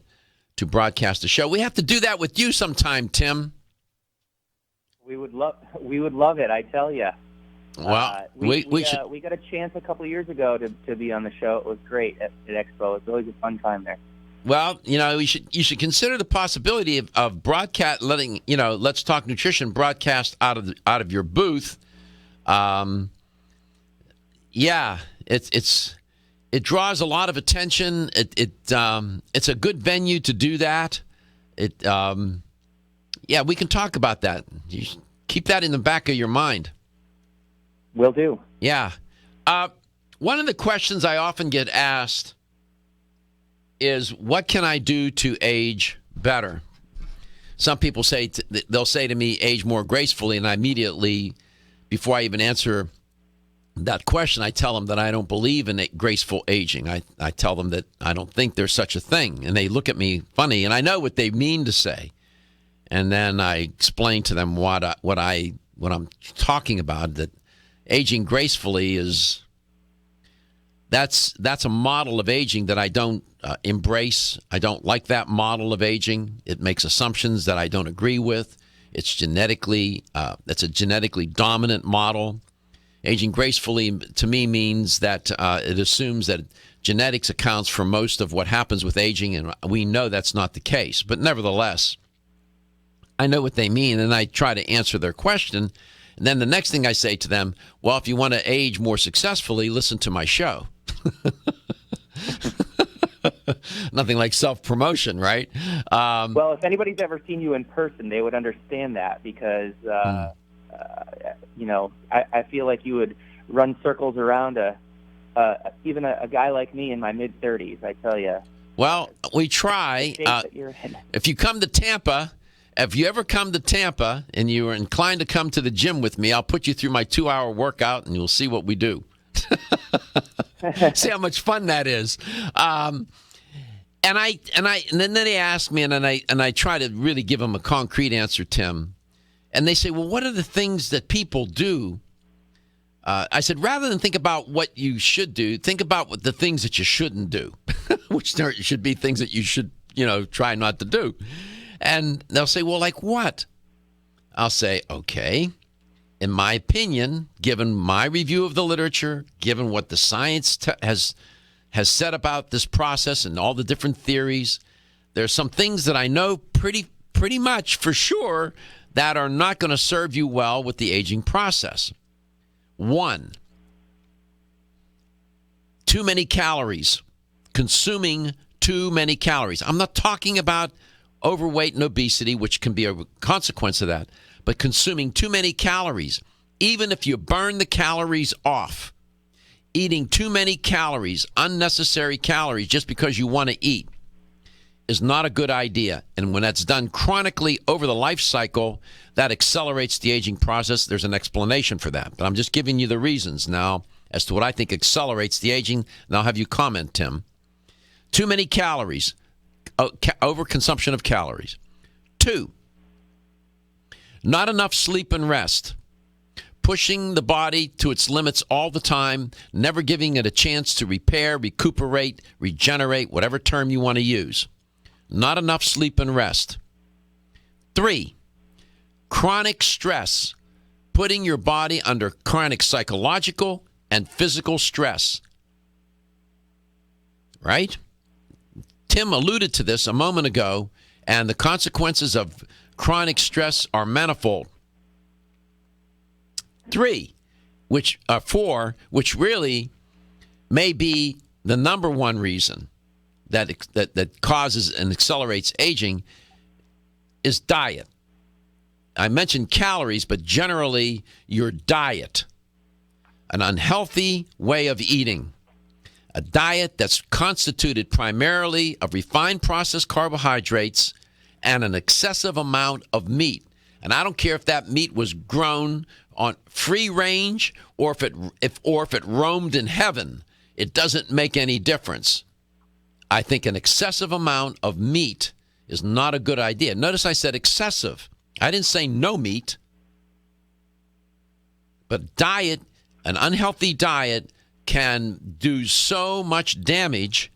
to broadcast the show. We have to do that with you sometime, Tim. We would love it, I tell you. Well, we got a chance a couple of years ago to be on the show. It was great at Expo. It's always a fun time there. Well, you should consider the possibility of broadcast, letting Let's Talk Nutrition broadcast out of your booth. It draws a lot of attention. It's a good venue to do that. We can talk about that. You keep that in the back of your mind. Will do. Yeah. One of the questions I often get asked is, what can I do to age better? Some people they'll say to me, age more gracefully, and I immediately, before I even answer that question, I tell them that I don't believe in graceful aging. I tell them that I don't think there's such a thing, and they look at me funny, and I know what they mean to say. And then I explain to them what I'm talking about, that aging gracefully that's a model of aging that I don't embrace. I don't like that model of aging. It makes assumptions that I don't agree with. It's that's a genetically dominant model. Aging gracefully to me means that it assumes that genetics accounts for most of what happens with aging, and we know that's not the case. But nevertheless, I know what they mean, and I try to answer their question. And then the next thing I say to them, well, if you want to age more successfully, listen to my show. Nothing like self-promotion, right? Well, if anybody's ever seen you in person, they would understand that because, I feel like you would run circles around even a guy like me in my mid-30s, I tell you. Well, we try. If you come to Tampa... If you ever come to Tampa and you're inclined to come to the gym with me, I'll put you through my 2-hour workout and you'll see what we do. See how much fun that is. And then they ask me, and I try to really give them a concrete answer, Tim. And they say, well, what are the things that people do? I said, rather than think about what you should do, think about the things that you shouldn't do, which should be things that you should, try not to do. And they'll say, well, like what? I'll say, okay, in my opinion, given my review of the literature, given what the science has said about this process and all the different theories, there's some things that I know pretty much for sure that are not going to serve you well with the aging process. 1, too many calories, consuming too many calories. I'm not talking about overweight and obesity, which can be a consequence of that, but consuming too many calories, even if you burn the calories off, eating too many calories, unnecessary calories, just because you want to eat, is not a good idea. And when that's done chronically over the life cycle, that accelerates the aging process. There's an explanation for that. But I'm just giving you the reasons now as to what I think accelerates the aging. And I'll have you comment, Tim. Too many calories, overconsumption of calories. 2, not enough sleep and rest. Pushing the body to its limits all the time, never giving it a chance to repair, recuperate, regenerate, whatever term you want to use. Not enough sleep and rest. 3, chronic stress, putting your body under chronic psychological and physical stress. Right? Tim alluded to this a moment ago, and the consequences of chronic stress are manifold. 4, which really may be the number one reason that causes and accelerates aging, is diet. I mentioned calories, but generally your diet. An unhealthy way of eating. A diet that's constituted primarily of refined processed carbohydrates and an excessive amount of meat. And I don't care if that meat was grown on free range or if it roamed in heaven. It doesn't make any difference. I think an excessive amount of meat is not a good idea. Notice I said excessive. I didn't say no meat. But diet, an unhealthy diet, can do so much damage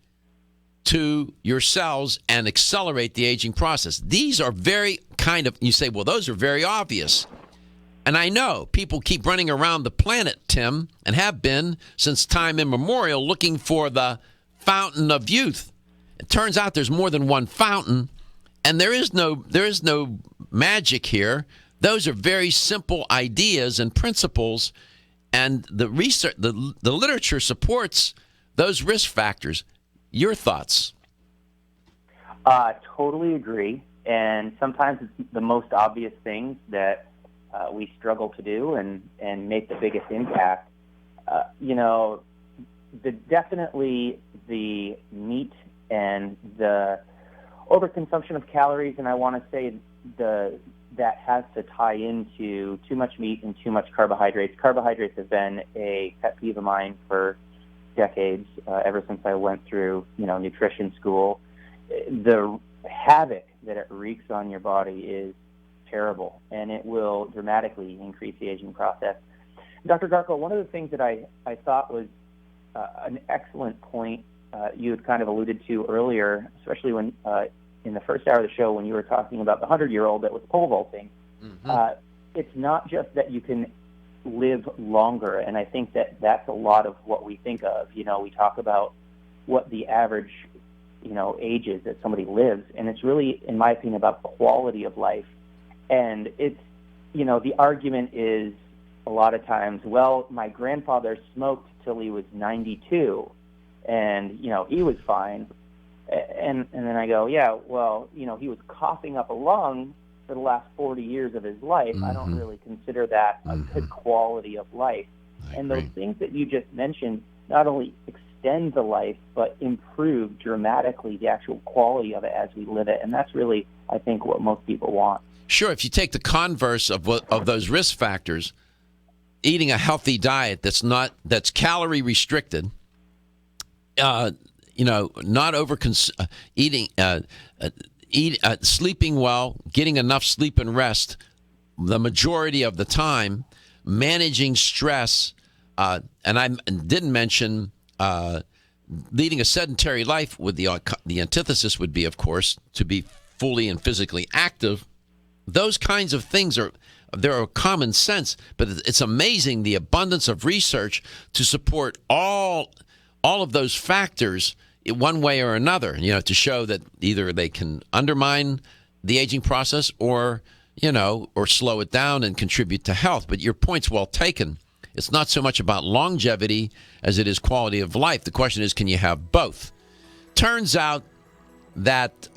to your cells and accelerate the aging process. These are very you say, well, those are very obvious. And I know people keep running around the planet, Tim, and have been since time immemorial, looking for the fountain of youth. It turns out there's more than one fountain, and there is no magic here. Those are very simple ideas and principles, and the research, the literature supports those risk factors. Your thoughts? Totally agree. And sometimes it's the most obvious things that we struggle to do and make the biggest impact. Definitely the meat and the overconsumption of calories, and I want to say that has to tie into too much meat and too much carbohydrates. Carbohydrates have been a pet peeve of mine for decades, ever since I went through, nutrition school. The havoc that it wreaks on your body is terrible, and it will dramatically increase the aging process. Dr. Garko, one of the things that I thought was an excellent point you had kind of alluded to earlier, especially when in the first hour of the show when you were talking about the 100-year-old that was pole vaulting. Mm-hmm. It's not just that you can live longer, and I think that that's a lot of what we think of. We talk about what the average age is that somebody lives, and it's really, in my opinion, about quality of life. And it's, the argument is a lot of times, well, my grandfather smoked till he was 92, and, he was fine. And then I go, yeah, well, he was coughing up a lung for the last 40 years of his life. Mm-hmm. I don't really consider that a good quality of life. And those things that you just mentioned not only extend the life, but improve dramatically the actual quality of it as we live it. And that's really, I think, what most people want. Sure. If you take the converse of those risk factors, eating a healthy diet that's calorie restricted, not sleeping well, getting enough sleep and rest the majority of the time, managing stress, and I didn't mention leading a sedentary life. With the antithesis would be, of course, to be fully and physically active. Those kinds of things are common sense, but it's amazing the abundance of research to support all of those factors in one way or another, to show that either they can undermine the aging process or slow it down and contribute to health. But your point's well taken. It's not so much about longevity as it is quality of life. The question is, can you have both? Turns out that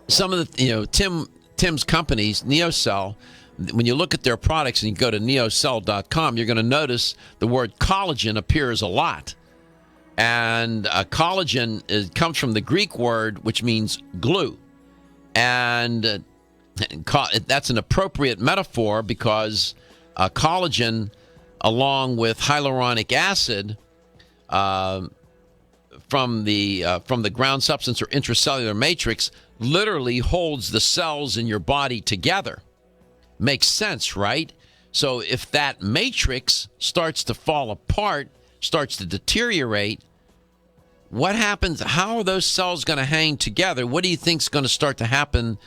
some of the, Tim's companies, NeoCell, when you look at their products and you go to NeoCell.com, you're going to notice the word collagen appears a lot. And collagen comes from the Greek word, which means glue. And that's an appropriate metaphor because collagen, along with hyaluronic acid, from the ground substance or intracellular matrix, literally holds the cells in your body together. Makes sense, right? So if that matrix starts to fall apart, starts to deteriorate, what happens? How are those cells going to hang together? What do you think is going to start to happen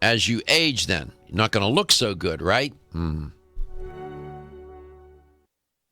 as you age then? You're not going to look so good, right?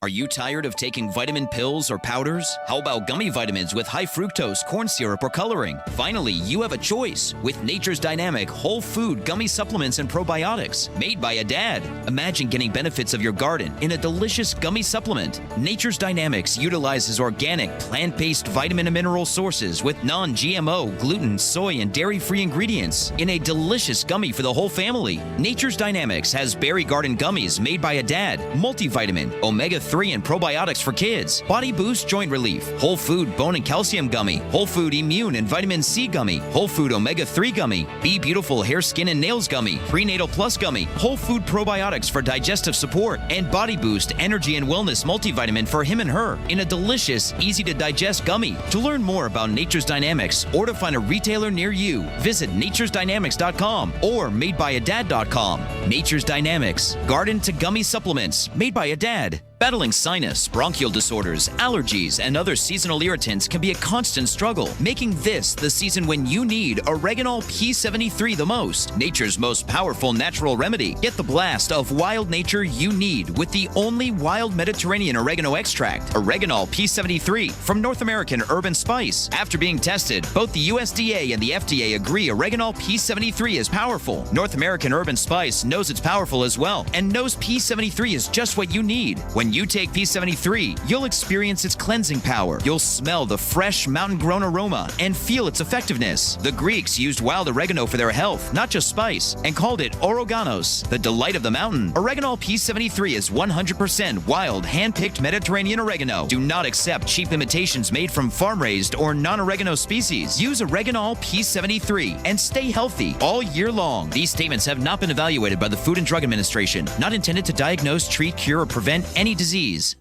Are you tired of taking vitamin pills or powders? How about gummy vitamins with high fructose, corn syrup, or coloring? Finally, you have a choice with Nature's Dynamic whole food gummy supplements and probiotics made by a dad. Imagine getting benefits of your garden in a delicious gummy supplement. Nature's Dynamics utilizes organic, plant-based vitamin and mineral sources with non-GMO, gluten, soy, and dairy-free ingredients in a delicious gummy for the whole family. Nature's Dynamics has berry garden gummies made by a dad, multivitamin, omega-3 and probiotics for kids, body boost joint relief, whole food bone and calcium gummy, whole food immune and vitamin C gummy, whole food omega-3 gummy, Be Beautiful hair, skin, and nails gummy, prenatal plus gummy, whole food probiotics for digestive support, and body boost energy and wellness multivitamin for him and her in a delicious, easy to digest gummy. To learn more about Nature's Dynamics or to find a retailer near you, visit naturesdynamics.com or madebyadad.com. Nature's Dynamics, garden to gummy supplements made by a dad. Battling sinus, bronchial disorders, allergies, and other seasonal irritants can be a constant struggle, making this the season when you need Oreganol P73 the most, nature's most powerful natural remedy. Get the blast of wild nature you need with the only wild Mediterranean oregano extract, Oreganol P73 from North American Herb & Spice. After being tested, both the USDA and the FDA agree Oreganol P73 is powerful. North American Herb & Spice knows it's powerful as well and knows P73 is just what you need. When you take P73, you'll experience its cleansing power. You'll smell the fresh mountain-grown aroma and feel its effectiveness. The Greeks used wild oregano for their health, not just spice, and called it oreganos, the delight of the mountain. Oreganol P73 is 100% wild, hand-picked Mediterranean oregano. Do not accept cheap imitations made from farm-raised or non-oregano species. Use Oreganol P73 and stay healthy all year long. These statements have not been evaluated by the Food and Drug Administration, not intended to diagnose, treat, cure, or prevent any disease.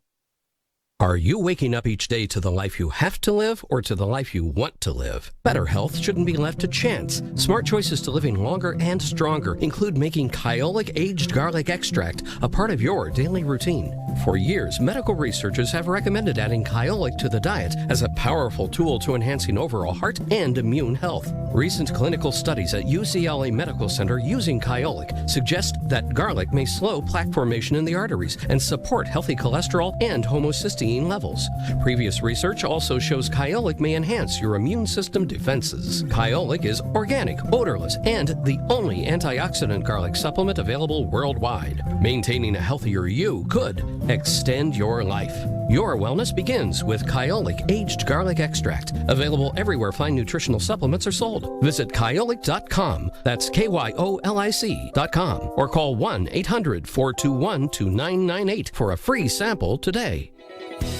Are you waking up each day to the life you have to live or to the life you want to live? Better health shouldn't be left to chance. Smart choices to living longer and stronger include making Kyolic aged garlic extract a part of your daily routine. For years, medical researchers have recommended adding Kyolic to the diet as a powerful tool to enhancing overall heart and immune health. Recent clinical studies at UCLA Medical Center using Kyolic suggest that garlic may slow plaque formation in the arteries and support healthy cholesterol and homocysteine levels. Previous research also shows Kyolic may enhance your immune system defenses. Kyolic is organic, odorless, and the only antioxidant garlic supplement available worldwide. Maintaining a healthier you could extend your life. Your wellness begins with Kyolic aged garlic extract, available everywhere fine nutritional supplements are sold. Visit Kyolic.com, that's KYOLIC.com, or call 1-800-421-2998 for a free sample today.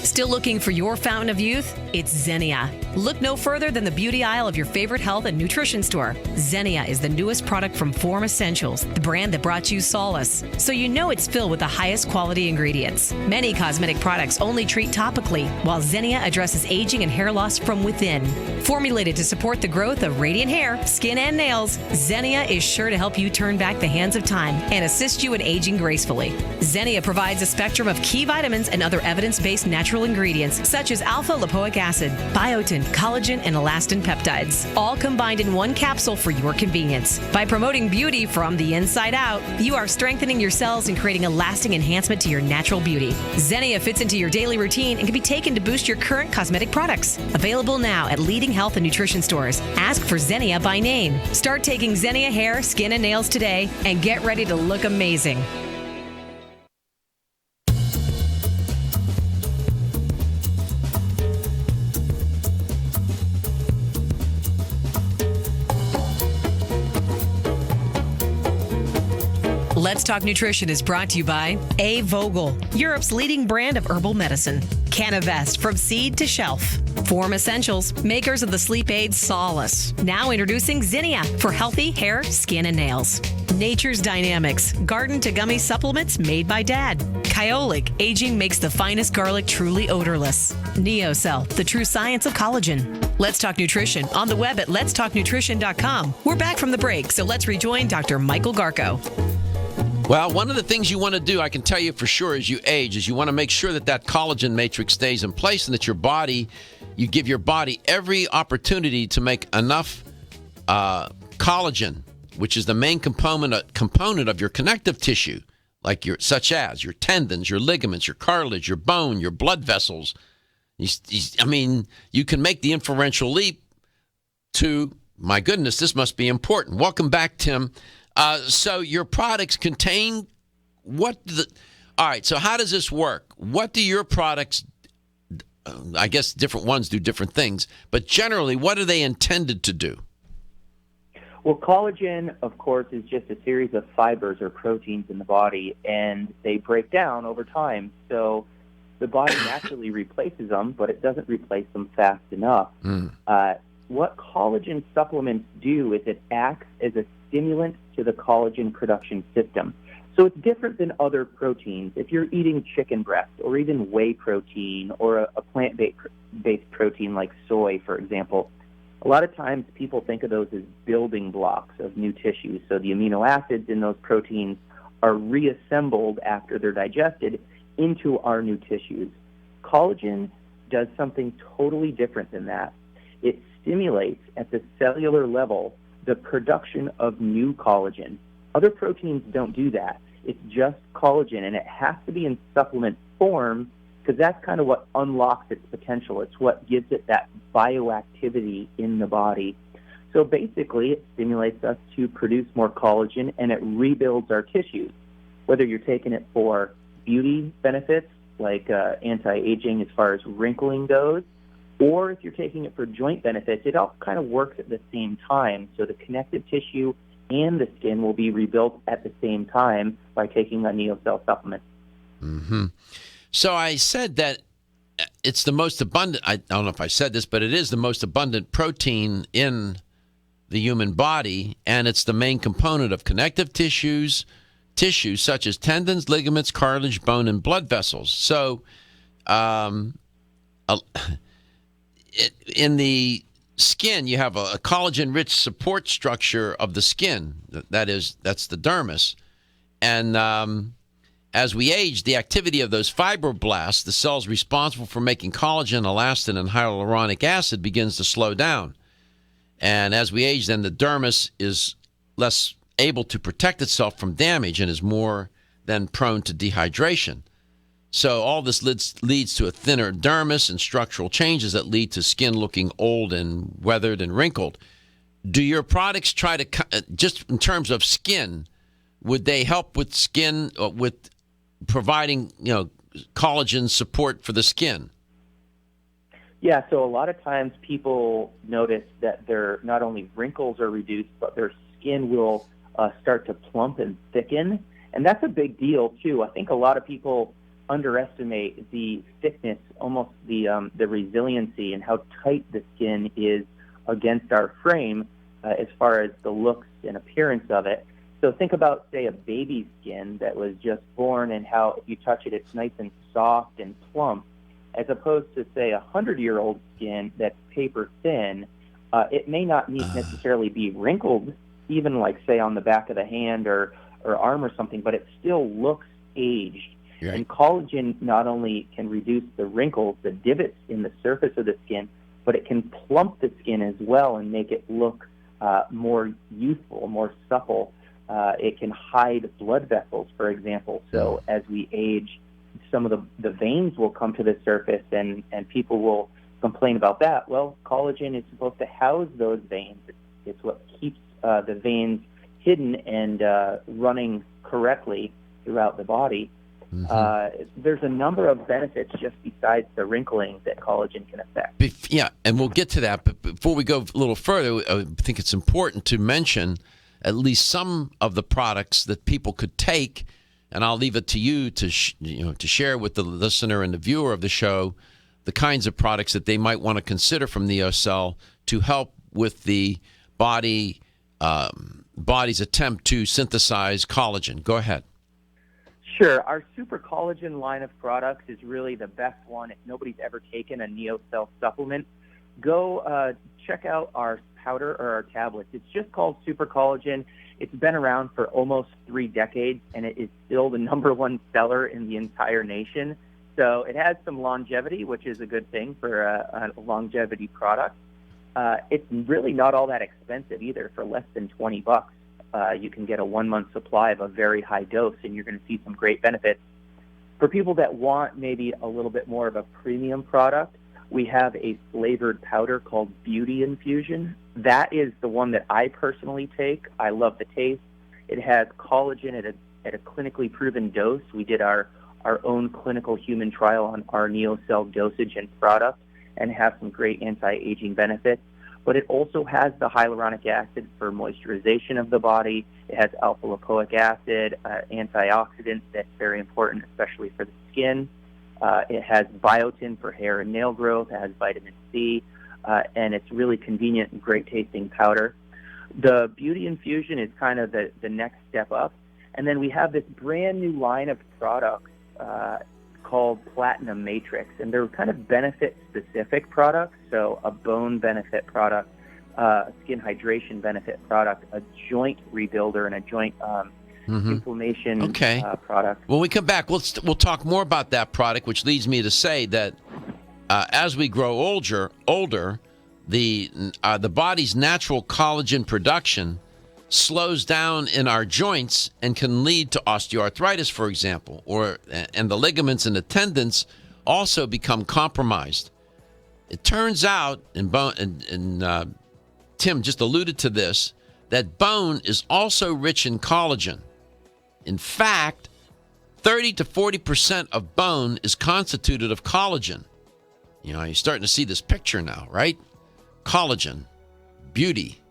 Still looking for your fountain of youth? It's Xenia. Look no further than the beauty aisle of your favorite health and nutrition store. Xenia is the newest product from Form Essentials, the brand that brought you solace. So you know it's filled with the highest quality ingredients. Many cosmetic products only treat topically, while Xenia addresses aging and hair loss from within. Formulated to support the growth of radiant hair, skin, and nails, Xenia is sure to help you turn back the hands of time and assist you in aging gracefully. Xenia provides a spectrum of key vitamins and other evidence-based natural ingredients such as alpha-lipoic acid, biotin, collagen, and elastin peptides, all combined in one capsule for your convenience. By promoting beauty from the inside out, you are strengthening your cells and creating a lasting enhancement to your natural beauty. Xenia fits into your daily routine and can be taken to boost your current cosmetic products. Available now at leading health and nutrition stores. Ask for Xenia by name. Start taking Xenia hair, skin, and nails today and get ready to look amazing. Let's Talk Nutrition is brought to you by A. Vogel, Europe's leading brand of herbal medicine. Canavest, from seed to shelf. Form Essentials, makers of the sleep aid Solace. Now introducing Zinnia for healthy hair, skin, and nails. Nature's Dynamics, garden to gummy supplements made by Dad. Kyolic, aging makes the finest garlic truly odorless. NeoCell, the true science of collagen. Let's Talk Nutrition on the web at letstalknutrition.com. We're back from the break, so let's rejoin Dr. Michael Garko. Well, one of the things you want to do, I can tell you for sure, as you age, is you want to make sure that that collagen matrix stays in place and that you give your body every opportunity to make enough collagen, which is the main component of your connective tissue, such as your tendons, your ligaments, your cartilage, your bone, your blood vessels. You can make the inferential leap to, my goodness, this must be important. Welcome back, Tim. So your products contain all right, so how does this work? What do your products, I guess different ones do different things, but generally, what are they intended to do? Well, collagen, of course, is just a series of fibers or proteins in the body, and they break down over time. So the body naturally replaces them, but it doesn't replace them fast enough. What collagen supplements do is it acts as a stimulant to the collagen production system. So it's different than other proteins. If you're eating chicken breast or even whey protein or a plant-based protein like soy, for example, a lot of times people think of those as building blocks of new tissues. So the amino acids in those proteins are reassembled after they're digested into our new tissues. Collagen does something totally different than that. It stimulates at the cellular level the production of new collagen. Other proteins don't do that. It's just collagen, and it has to be in supplement form because that's kind of what unlocks its potential. It's what gives it that bioactivity in the body. So basically, it stimulates us to produce more collagen, and it rebuilds our tissues. Whether you're taking it for beauty benefits, like anti-aging as far as wrinkling goes, or if you're taking it for joint benefits, it all kind of works at the same time. So the connective tissue and the skin will be rebuilt at the same time by taking a NeoCell supplement. Mm-hmm. So I said that it's the most abundant, I don't know if I said this, but it is the most abundant protein in the human body, and it's the main component of connective tissues such as tendons, ligaments, cartilage, bone, and blood vessels. So in the skin, you have a collagen-rich support structure of the skin. That's the dermis. And as we age, the activity of those fibroblasts, the cells responsible for making collagen, elastin, and hyaluronic acid, begins to slow down. And as we age, then the dermis is less able to protect itself from damage and is more then prone to dehydration. So all this leads to a thinner dermis and structural changes that lead to skin looking old and weathered and wrinkled. Do your products try to, just in terms of skin, would they help with skin, with providing, collagen support for the skin? Yeah, so a lot of times people notice that their not only wrinkles are reduced, but their skin will start to plump and thicken. And that's a big deal, too. I think a lot of people underestimate the thickness, almost the resiliency, and how tight the skin is against our frame as far as the looks and appearance of it. So think about, say, a baby's skin that was just born and how if you touch it, it's nice and soft and plump, as opposed to, say, a 100-year-old skin that's paper thin. It may not necessarily be wrinkled, even like, say, on the back of the hand or arm or something, but it still looks aged. Right. And collagen not only can reduce the wrinkles, the divots in the surface of the skin, but it can plump the skin as well and make it look more youthful, more supple. It can hide blood vessels, for example. So as we age, some of the veins will come to the surface, and people will complain about that. Well, collagen is supposed to house those veins. It's what keeps the veins hidden and running correctly throughout the body. Mm-hmm. There's a number of benefits just besides the wrinkling that collagen can affect. Yeah, and we'll get to that. But before we go a little further, I think it's important to mention at least some of the products that people could take, and I'll leave it to you to share with the listener and the viewer of the show the kinds of products that they might want to consider from NeoCell to help with the body's attempt to synthesize collagen. Go ahead. Sure. Our Super Collagen line of products is really the best one. If nobody's ever taken a NeoCell supplement, go check out our powder or our tablets. It's just called Super Collagen. It's been around for almost 3 decades, and it is still the #1 seller in the entire nation. So it has some longevity, which is a good thing for a longevity product. It's really not all that expensive either. For less than $20, you can get a 1-month supply of a very high dose, and you're going to see some great benefits. For people that want maybe a little bit more of a premium product, we have a flavored powder called Beauty Infusion. That is the one that I personally take. I love the taste. It has collagen at a clinically proven dose. We did our own clinical human trial on our NeoCell dosage and product and have some great anti-aging benefits. But it also has the hyaluronic acid for moisturization of the body. It has alpha-lipoic acid, antioxidants that's very important, especially for the skin. It has biotin for hair and nail growth. It has vitamin C, and it's really convenient and great-tasting powder. The Beauty Infusion is kind of the next step up. And then we have this brand-new line of products called Platinum Matrix, and they're kind of benefit-specific products, so a bone benefit product, a skin hydration benefit product, a joint rebuilder, and a joint inflammation product. When we come back, we'll talk more about that product, which leads me to say that as we grow older, the body's natural collagen production slows down in our joints and can lead to osteoarthritis, for example, and the ligaments and the tendons also become compromised. It turns out, and Tim just alluded to this, that bone is also rich in collagen. In fact, 30 to 40% of bone is constituted of collagen. You're starting to see this picture now, right? Collagen, beauty.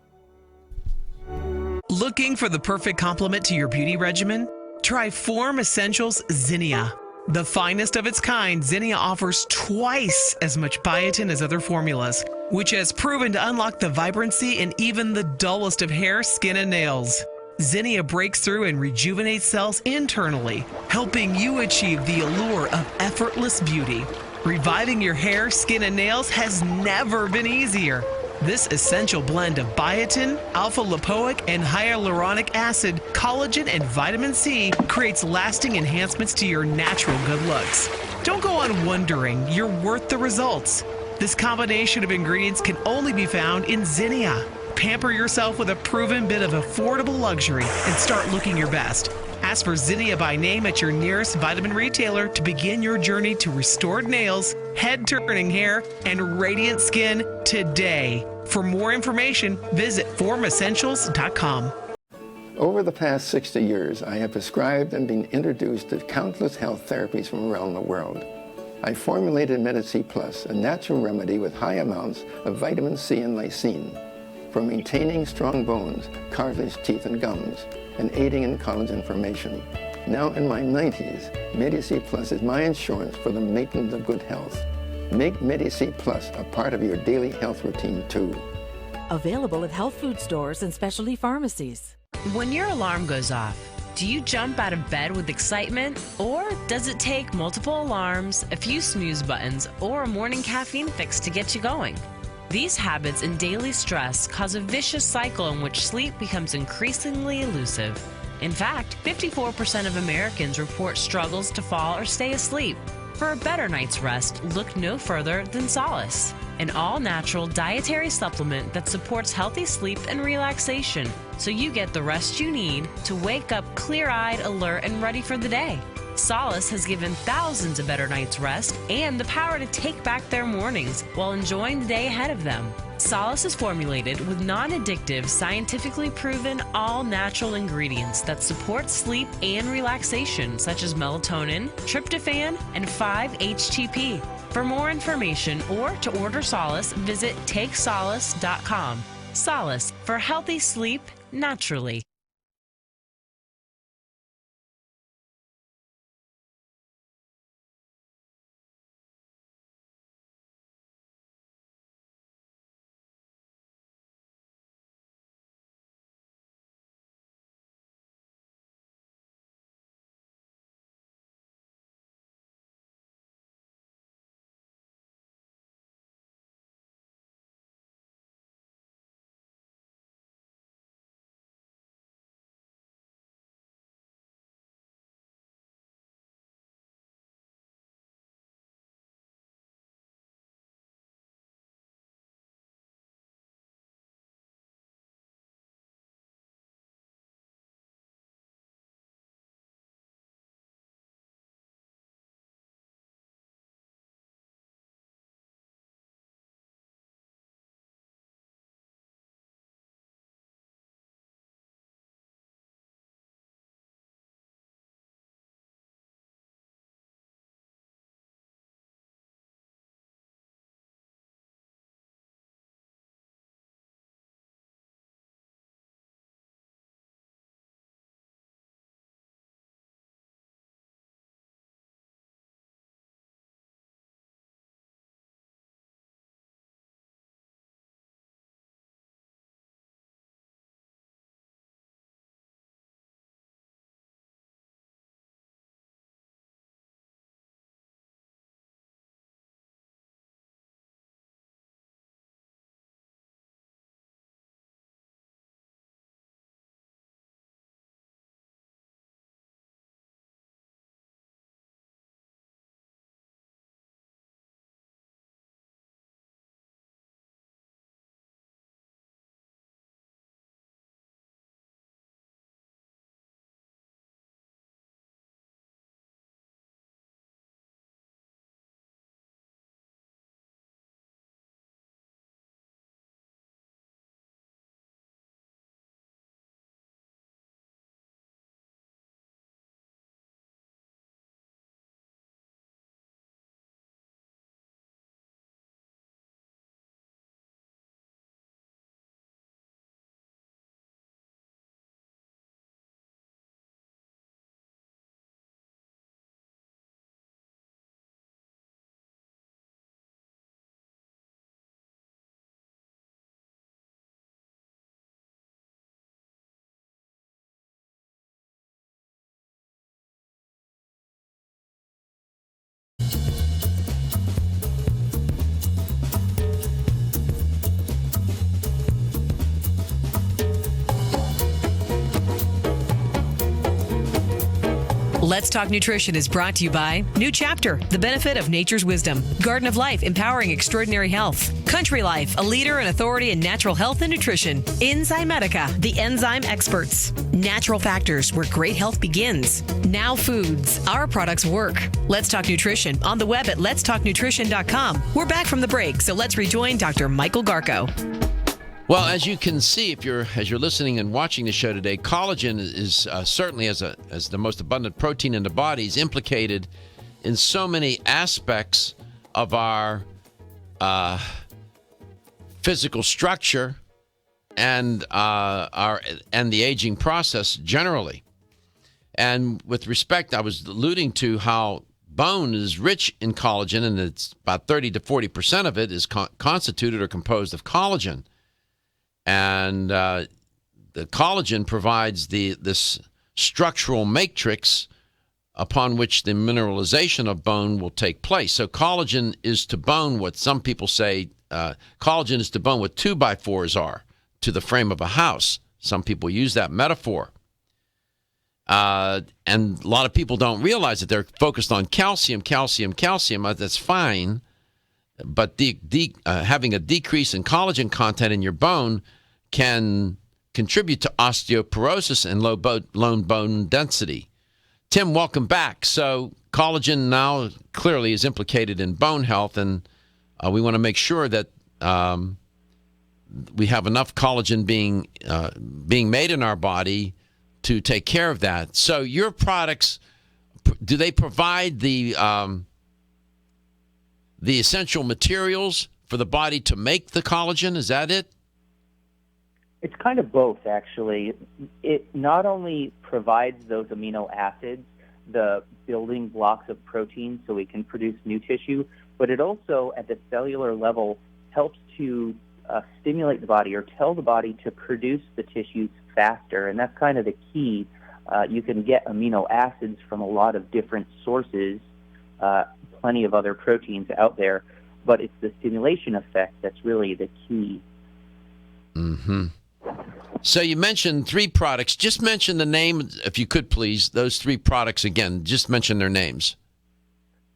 Looking for the perfect complement to your beauty regimen? Try Form Essentials Zinnia. The finest of its kind, Zinnia offers twice as much biotin as other formulas, which has proven to unlock the vibrancy in even the dullest of hair, skin, and nails. Zinnia breaks through and rejuvenates cells internally, helping you achieve the allure of effortless beauty. Reviving your hair, skin, and nails has never been easier. This essential blend of biotin, alpha-lipoic, and hyaluronic acid, collagen, and vitamin C creates lasting enhancements to your natural good looks. Don't go on wondering, you're worth the results. This combination of ingredients can only be found in Zinnia. Pamper yourself with a proven bit of affordable luxury and start looking your best. Ask for Zinnia by name at your nearest vitamin retailer to begin your journey to restored nails, head-turning hair, and radiant skin today. For more information, visit formessentials.com. Over the past 60 years, I have prescribed and been introduced to countless health therapies from around the world. I formulated Medi-C Plus, a natural remedy with high amounts of vitamin C and lysine for maintaining strong bones, cartilage, teeth, and gums, and aiding in collagen formation. Now in my 90s, Medi-C Plus is my insurance for the maintenance of good health. Make Medi-C Plus a part of your daily health routine too. Available at health food stores and specialty pharmacies. When your alarm goes off, do you jump out of bed with excitement? Or does it take multiple alarms, a few snooze buttons, or a morning caffeine fix to get you going? These habits and daily stress cause a vicious cycle in which sleep becomes increasingly elusive. In fact, 54% of Americans report struggles to fall or stay asleep. For a better night's rest, look no further than Solace, an all-natural dietary supplement that supports healthy sleep and relaxation, so you get the rest you need to wake up clear-eyed, alert, and ready for the day. Solace has given thousands a better night's rest and the power to take back their mornings while enjoying the day ahead of them. Solace is formulated with non-addictive, scientifically proven, all-natural ingredients that support sleep and relaxation, such as melatonin, tryptophan, and 5-HTP. For more information or to order Solace, visit TakeSolace.com. Solace for healthy sleep naturally. Let's Talk Nutrition is brought to you by New Chapter, the benefit of nature's wisdom. Garden of Life, empowering extraordinary health. Country Life, a leader and authority in natural health and nutrition. Enzymedica, the enzyme experts. Natural Factors, where great health begins. Now Foods, our products work. Let's Talk Nutrition on the web at letstalknutrition.com. We're back from the break, so let's rejoin Dr. Michael Garko. Well, as you can see, as you're listening and watching the show today, collagen is certainly as the most abundant protein in the body is implicated in so many aspects of our physical structure and the aging process generally. And with respect, I was alluding to how bone is rich in collagen, and it's about 30 to 40% of it is constituted or composed of collagen. And the collagen provides this structural matrix upon which the mineralization of bone will take place. So collagen is to bone what some people say collagen is to bone what 2x4s are to the frame of a house. Some people use that metaphor. And a lot of people don't realize that they're focused on calcium. That's fine. But having a decrease in collagen content in your bone can contribute to osteoporosis and low bone density. Tim, welcome back. So collagen now clearly is implicated in bone health, and we want to make sure that we have enough collagen being made in our body to take care of that. So your products, do they provide the essential materials for the body to make the collagen? Is that it? It's kind of both, actually. It not only provides those amino acids, the building blocks of protein so we can produce new tissue, but it also, at the cellular level, helps to stimulate the body or tell the body to produce the tissues faster, and that's kind of the key. You can get amino acids from a lot of different sources, plenty of other proteins out there, but it's the stimulation effect that's really the key. Mm-hmm. So you mentioned 3 products. Just mention the name, if you could, please, those 3 products again. Just mention their names.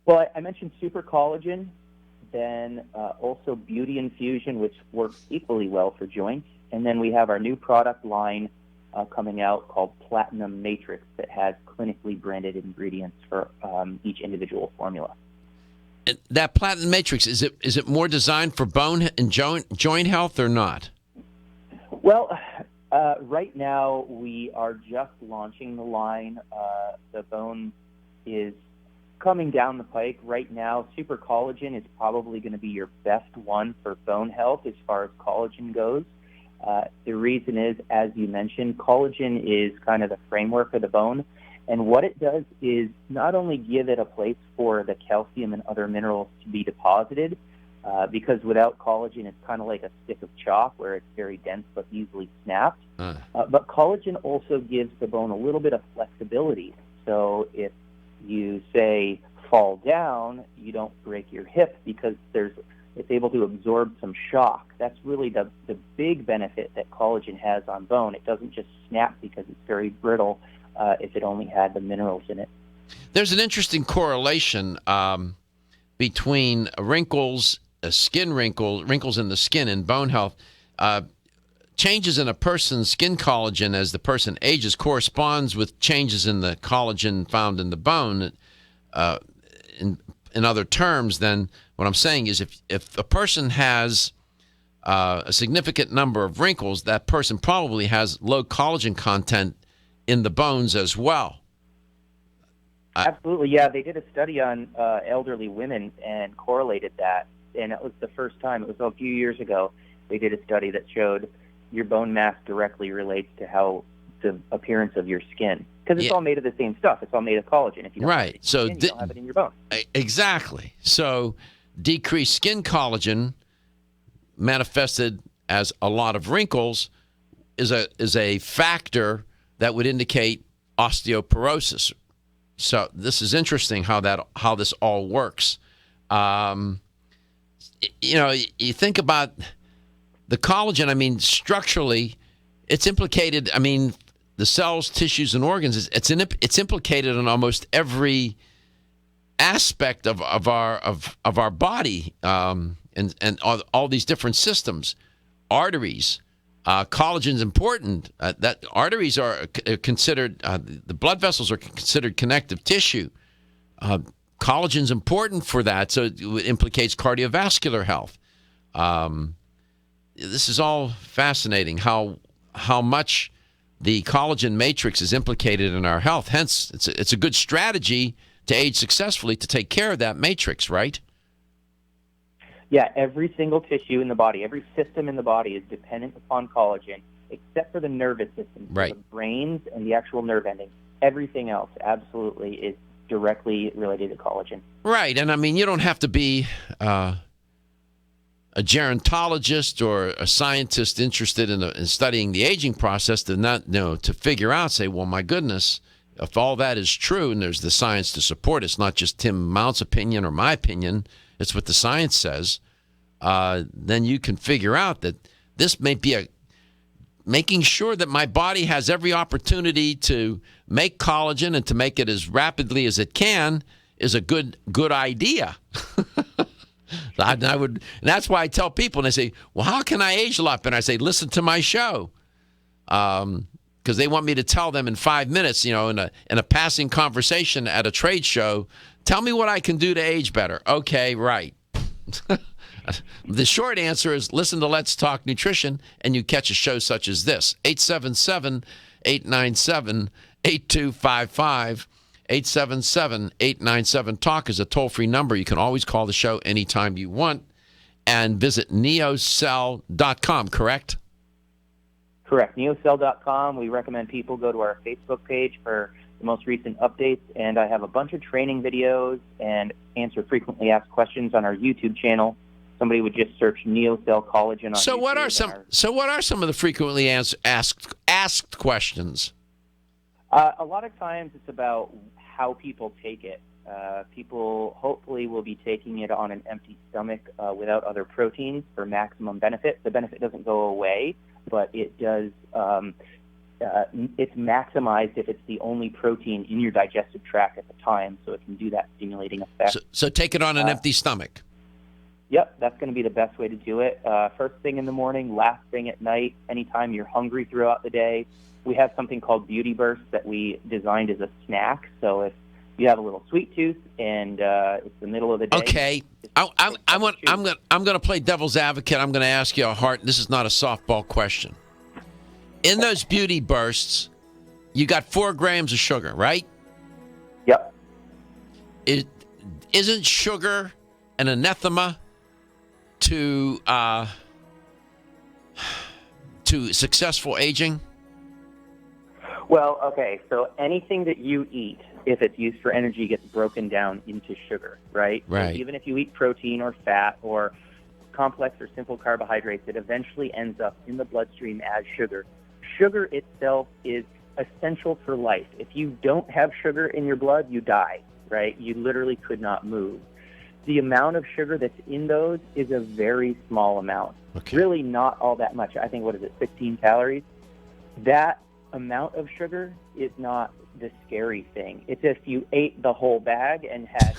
Well, I mentioned Super Collagen, then also Beauty Infusion, which works equally well for joints. And then we have our new product line coming out called Platinum Matrix that has clinically branded ingredients for each individual formula. That Platinum Matrix, is it more designed for bone and joint health or not? Well, right now we are just launching the line. The bone is coming down the pike. Right now, Super Collagen is probably going to be your best one for bone health as far as collagen goes. The reason is, as you mentioned, collagen is kind of the framework of the bone. And what it does is not only give it a place for the calcium and other minerals to be deposited, because without collagen, it's kind of like a stick of chalk where it's very dense but easily snapped. But collagen also gives the bone a little bit of flexibility. So if you, say, fall down, you don't break your hip because it's able to absorb some shock. That's really the big benefit that collagen has on bone. It doesn't just snap because it's very brittle if it only had the minerals in it. There's an interesting correlation between wrinkles, skin wrinkles in the skin and bone health. Changes in a person's skin collagen as the person ages corresponds with changes in the collagen found in the bone. In other terms, then, what I'm saying is if a person has a significant number of wrinkles, that person probably has low collagen content in the bones as well. Absolutely, yeah. They did a study on elderly women and correlated that, and it was the first time. It was a few years ago. They did a study that showed your bone mass directly relates to how the appearance of your skin, because it's all made of the same stuff. It's all made of collagen. If you don't have it in your skin, you don't have it in your bone. Exactly. So decreased skin collagen manifested as a lot of wrinkles is a factor that would indicate osteoporosis. So this is interesting how this all works. You think about the collagen. I mean, structurally, it's implicated. I mean, the cells, tissues, and organs. It's implicated in almost every aspect of our body, and all these different systems, arteries. Collagen's important. That arteries are considered, the blood vessels are considered connective tissue. Collagen's important for that, so it implicates cardiovascular health. This is all fascinating, how much the collagen matrix is implicated in our health. Hence, it's a good strategy to age successfully to take care of that matrix, right? Yeah, every single tissue in the body, every system in the body is dependent upon collagen, except for the nervous system, so right? The brains and the actual nerve endings. Everything else absolutely is directly related to collagen. Right, and I mean, you don't have to be a gerontologist or a scientist interested in studying the aging process to figure out, say, well, my goodness, if all that is true and there's the science to support it, it's not just Tim Mount's opinion or my opinion, it's what the science says, then you can figure out that this may be making sure that my body has every opportunity to make collagen and to make it as rapidly as it can is a good idea. And that's why I tell people, and they say, well, how can I age up? And I say, listen to my show. Because they want me to tell them in 5 minutes, in a passing conversation at a trade show, tell me what I can do to age better. Okay, right. The short answer is listen to Let's Talk Nutrition, and you catch a show such as this. 877-897-8255. 877-897-TALK is a toll-free number. You can always call the show anytime you want. And visit NeoCell.com, correct? Correct. NeoCell.com. We recommend people go to our Facebook page for the most recent updates, and I have a bunch of training videos and answer frequently asked questions on our YouTube channel. Somebody would just search NeoCell Collagen on So YouTube. what are some of the frequently asked questions? A lot of times it's about how people take it. People hopefully will be taking it on an empty stomach without other proteins for maximum benefit. The benefit doesn't go away, but it does. It's maximized if it's the only protein in your digestive tract at the time, so it can do that stimulating effect. So take it on an empty stomach. Yep, that's going to be the best way to do it. First thing in the morning, last thing at night, anytime you're hungry throughout the day. We have something called Beauty Burst that we designed as a snack. So if you have a little sweet tooth and it's the middle of the day. Okay, I'm going to play devil's advocate. I'm going to ask you this is not a softball question. In those Beauty Bursts, you got 4 grams of sugar, right? Yep. Isn't sugar an anathema to successful aging? Well, okay, so anything that you eat, if it's used for energy, gets broken down into sugar, right? Right. So even if you eat protein or fat or complex or simple carbohydrates, it eventually ends up in the bloodstream as sugar. Sugar itself is essential for life. If you don't have sugar in your blood, you die, right? You literally could not move. The amount of sugar that's in those is a very small amount. Okay. Really not all that much. I think, 16 calories? That amount of sugar is not the scary thing. It's if you ate the whole bag and had...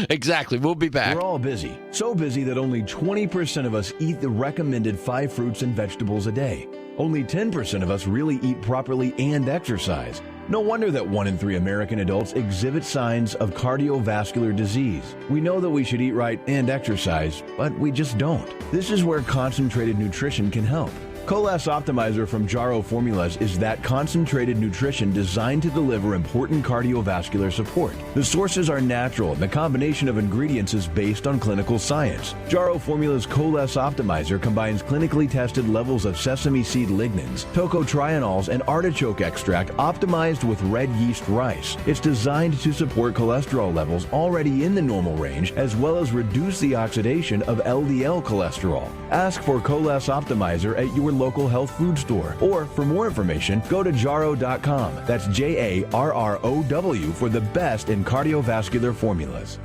Exactly. We'll be back. We're all busy. So busy that only 20% of us eat the recommended 5 fruits and vegetables a day. Only 10% of us really eat properly and exercise. No wonder that 1 in 3 American adults exhibit signs of cardiovascular disease. We know that we should eat right and exercise, but we just don't. This is where concentrated nutrition can help. Colas Optimizer from Jarrow Formulas is that concentrated nutrition designed to deliver important cardiovascular support. The sources are natural and the combination of ingredients is based on clinical science. Jarrow Formula's Colas Optimizer combines clinically tested levels of sesame seed lignans, tocotrienols, and artichoke extract optimized with red yeast rice. It's designed to support cholesterol levels already in the normal range as well as reduce the oxidation of LDL cholesterol. Ask for Colas Optimizer at your local health food store. Or for more information, go to jarrow.com. That's JARROW for the best in cardiovascular formulas.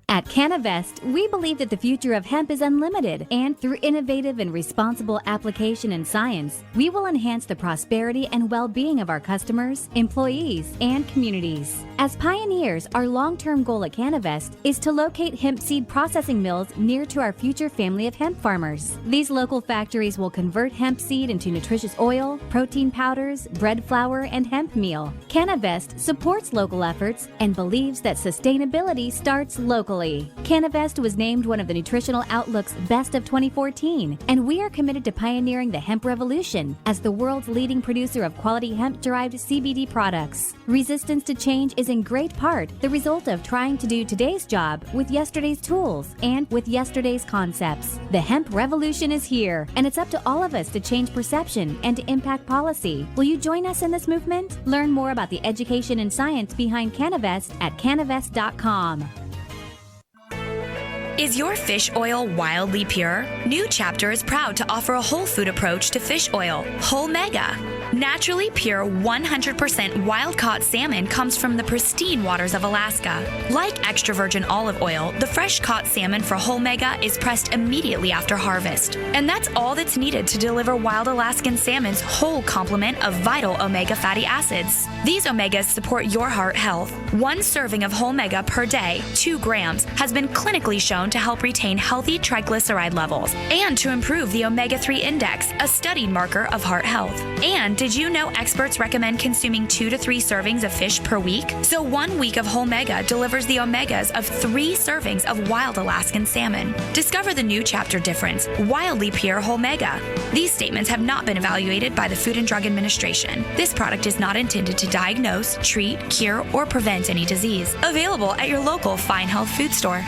At Canavest, we believe that the future of hemp is unlimited, and through innovative and responsible application and science, we will enhance the prosperity and well-being of our customers, employees, and communities. As pioneers, our long-term goal at Canavest is to locate hemp seed processing mills near to our future family of hemp farmers. These local factories will convert hemp seed into nutritious oil, protein powders, bread flour, and hemp meal. Canavest supports local efforts and believes that sustainability starts locally. Canavest was named one of the Nutritional Outlook's Best of 2014, and we are committed to pioneering the hemp revolution as the world's leading producer of quality hemp-derived CBD products. Resistance to change is in great part the result of trying to do today's job with yesterday's tools and with yesterday's concepts. The hemp revolution is here, and it's up to all of us to change perception and to impact policy. Will you join us in this movement? Learn more about the education and science behind Canavest at canavest.com. Is your fish oil wildly pure? New Chapter is proud to offer a whole food approach to fish oil, Whole Mega. Naturally pure 100% wild-caught salmon comes from the pristine waters of Alaska. Like extra virgin olive oil, the fresh-caught salmon for Whole Mega is pressed immediately after harvest. And that's all that's needed to deliver wild Alaskan salmon's whole complement of vital omega fatty acids. These omegas support your heart health. 1 serving of Whole Mega per day, 2 grams, has been clinically shown to help retain healthy triglyceride levels and to improve the omega-3 index, a studied marker of heart health. And did you know experts recommend consuming 2 to 3 servings of fish per week? So 1 week of Whole Mega delivers the omegas of 3 servings of wild Alaskan salmon. Discover the New Chapter difference, wildly pure Whole Mega. These statements have not been evaluated by the Food and Drug Administration. This product is not intended to diagnose, treat, cure, or prevent any disease. Available at your local Fine Health food store.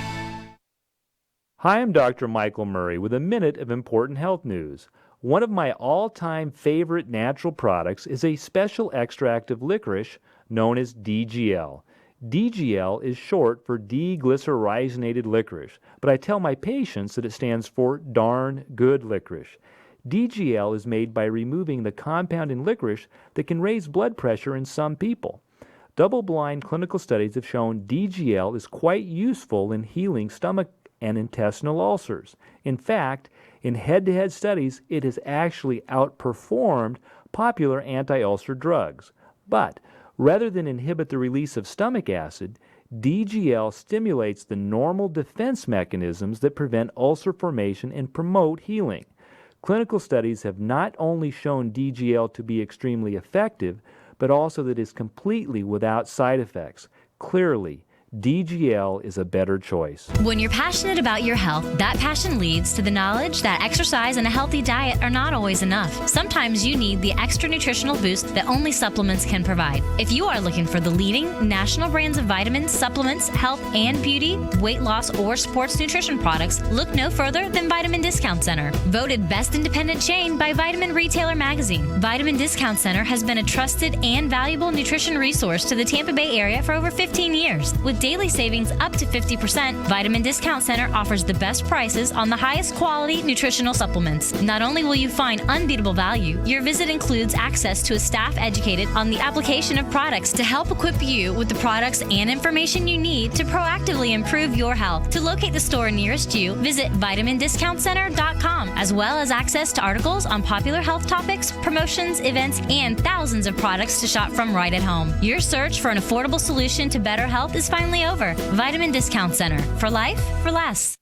Hi, I'm Dr. Michael Murray with a minute of important health news. One of my all-time favorite natural products is a special extract of licorice known as DGL. DGL is short for deglycyrrhizonated licorice, but I tell my patients that it stands for darn good licorice. DGL is made by removing the compound in licorice that can raise blood pressure in some people. Double-blind clinical studies have shown DGL is quite useful in healing stomach and intestinal ulcers. In fact, in head-to-head studies, it has actually outperformed popular anti-ulcer drugs. But rather than inhibit the release of stomach acid, DGL stimulates the normal defense mechanisms that prevent ulcer formation and promote healing. Clinical studies have not only shown DGL to be extremely effective, but also that it is completely without side effects. Clearly, DGL is a better choice. When you're passionate about your health, that passion leads to the knowledge that exercise and a healthy diet are not always enough. Sometimes you need the extra nutritional boost that only supplements can provide. If you are looking for the leading national brands of vitamins, supplements, health and beauty, weight loss, or sports nutrition products, look no further than Vitamin Discount Center. Voted best independent chain by Vitamin Retailer Magazine, Vitamin Discount Center has been a trusted and valuable nutrition resource to the Tampa Bay area for over 15 years. With daily savings up to 50%, Vitamin Discount Center offers the best prices on the highest quality nutritional supplements. Not only will you find unbeatable value, your visit includes access to a staff educated on the application of products to help equip you with the products and information you need to proactively improve your health. To locate the store nearest you, visit vitamindiscountcenter.com, as well as access to articles on popular health topics, promotions, events, and thousands of products to shop from right at home. Your search for an affordable solution to better health is finally over. Vitamin Discount Center. For life, for less.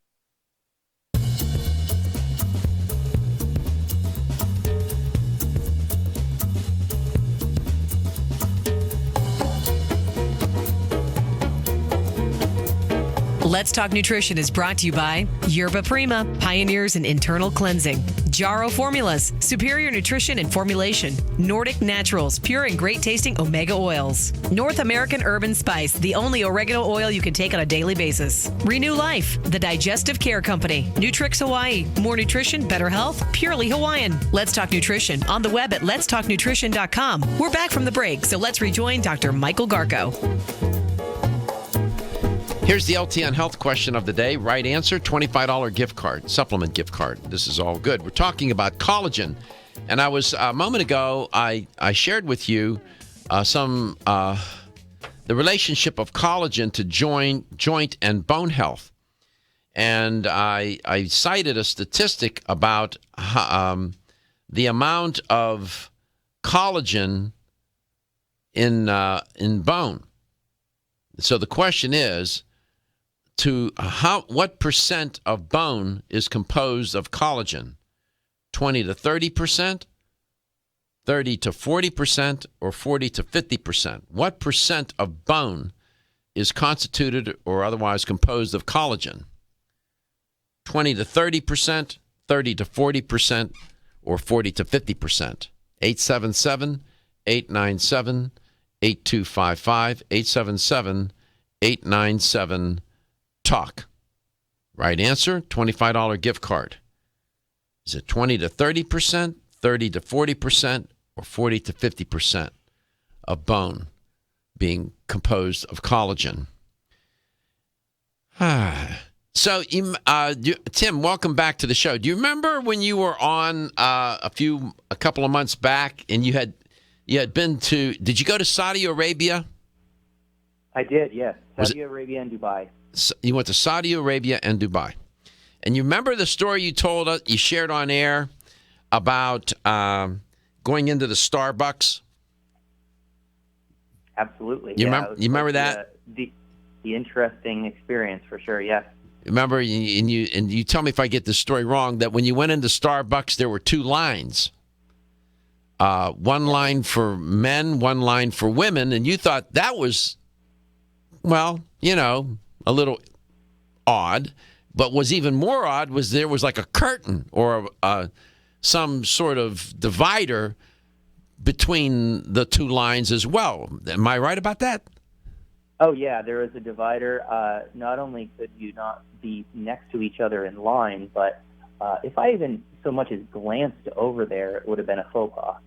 Let's Talk Nutrition is brought to you by Yerba Prima, pioneers in internal cleansing. Jarrow Formulas, superior nutrition and formulation. Nordic Naturals, pure and great tasting omega oils. North American Urban Spice, the only oregano oil you can take on a daily basis. Renew Life, the digestive care company. Nutrix Hawaii, more nutrition, better health, purely Hawaiian. Let's Talk Nutrition on the web at letstalknutrition.com. We're back from the break, so let's rejoin Dr. Michael Garko. Here's the LTN health question of the day. Right answer, $25 gift card, supplement gift card. This is all good. We're talking about collagen. And I was, a moment ago, I shared with you the relationship of collagen to joint and bone health. And I cited a statistic about the amount of collagen in bone. So the question is, what percent of bone is composed of collagen? 20 to 30%, 30 to 40%, or 40 to 50%? What percent of bone is constituted or otherwise composed of collagen? 20 to 30%, 30 to 40%, or 40 to 50%? 877-897-8255, 877-897-TALK. Right answer, $25 gift card. Is it 20 to 30%, 30 to 40%, or 40 to 50% of bone being composed of collagen? So, Tim, welcome back to the show. Do you remember when you were on a couple of months back, and you had been to? Did you go to Saudi Arabia? I did, yes. Saudi Arabia and Dubai. You went to Saudi Arabia and Dubai. And you remember the story you told us, you shared on air about going into the Starbucks? Absolutely. You remember that? The interesting experience for sure, yes. Remember, and you tell me if I get this story wrong, that when you went into Starbucks, there were two lines. One line for men, one line for women, and you thought that was, well, a little odd. But what's even more odd was there was like a curtain or some sort of divider between the two lines as well. Am I right about that? Oh, yeah, there was a divider. Not only could you not be next to each other in line, but if I even so much as glanced over there, it would have been a faux pas.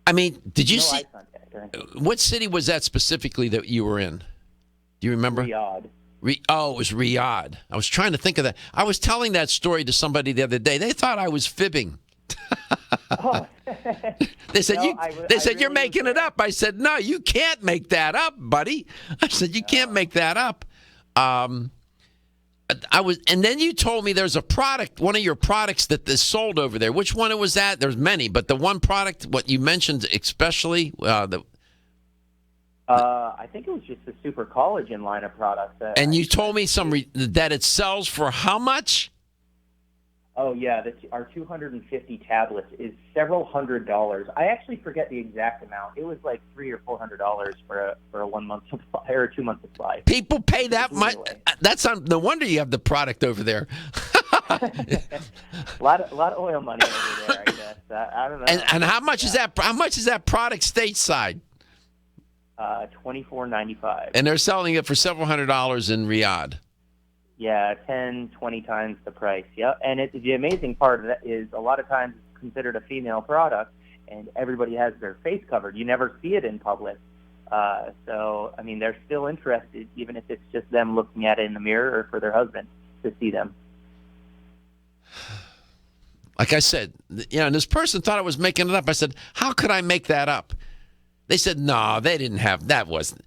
I mean, did you No see eye contact or anything. what city was that specifically that you were in? Do you remember? Riyadh. It was Riyadh. I was trying to think of that. I was telling that story to somebody the other day. They thought I was fibbing. Oh. They said really you're making it up. I said, no, you can't make that up, buddy. I said, you can't make that up. And then you told me there's a product, one of your products that is sold over there. Which one was that? There's many, but the one product, what you mentioned especially, I think it was just the Super Collagen line of products. And you told me that it sells for how much? Oh, yeah. Our 250 tablets is several $100s. I actually forget the exact amount. It was like $300 or $400 for a 1 month supply or a 2 month supply. People pay that much. That's no wonder you have the product over there. a lot of oil money over there, I guess. I don't know. And how much is that? How much is that product stateside? $24.95. And they're selling it for several $100s in Riyadh. Yeah, 10, 20 times the price. Yep. And the amazing part of that is a lot of times it's considered a female product, and everybody has their face covered. You never see it in public. So, I mean, they're still interested, even if it's just them looking at it in the mirror or for their husband to see them. Like I said, and this person thought I was making it up. I said, how could I make that up? They said, no, they didn't have, that wasn't.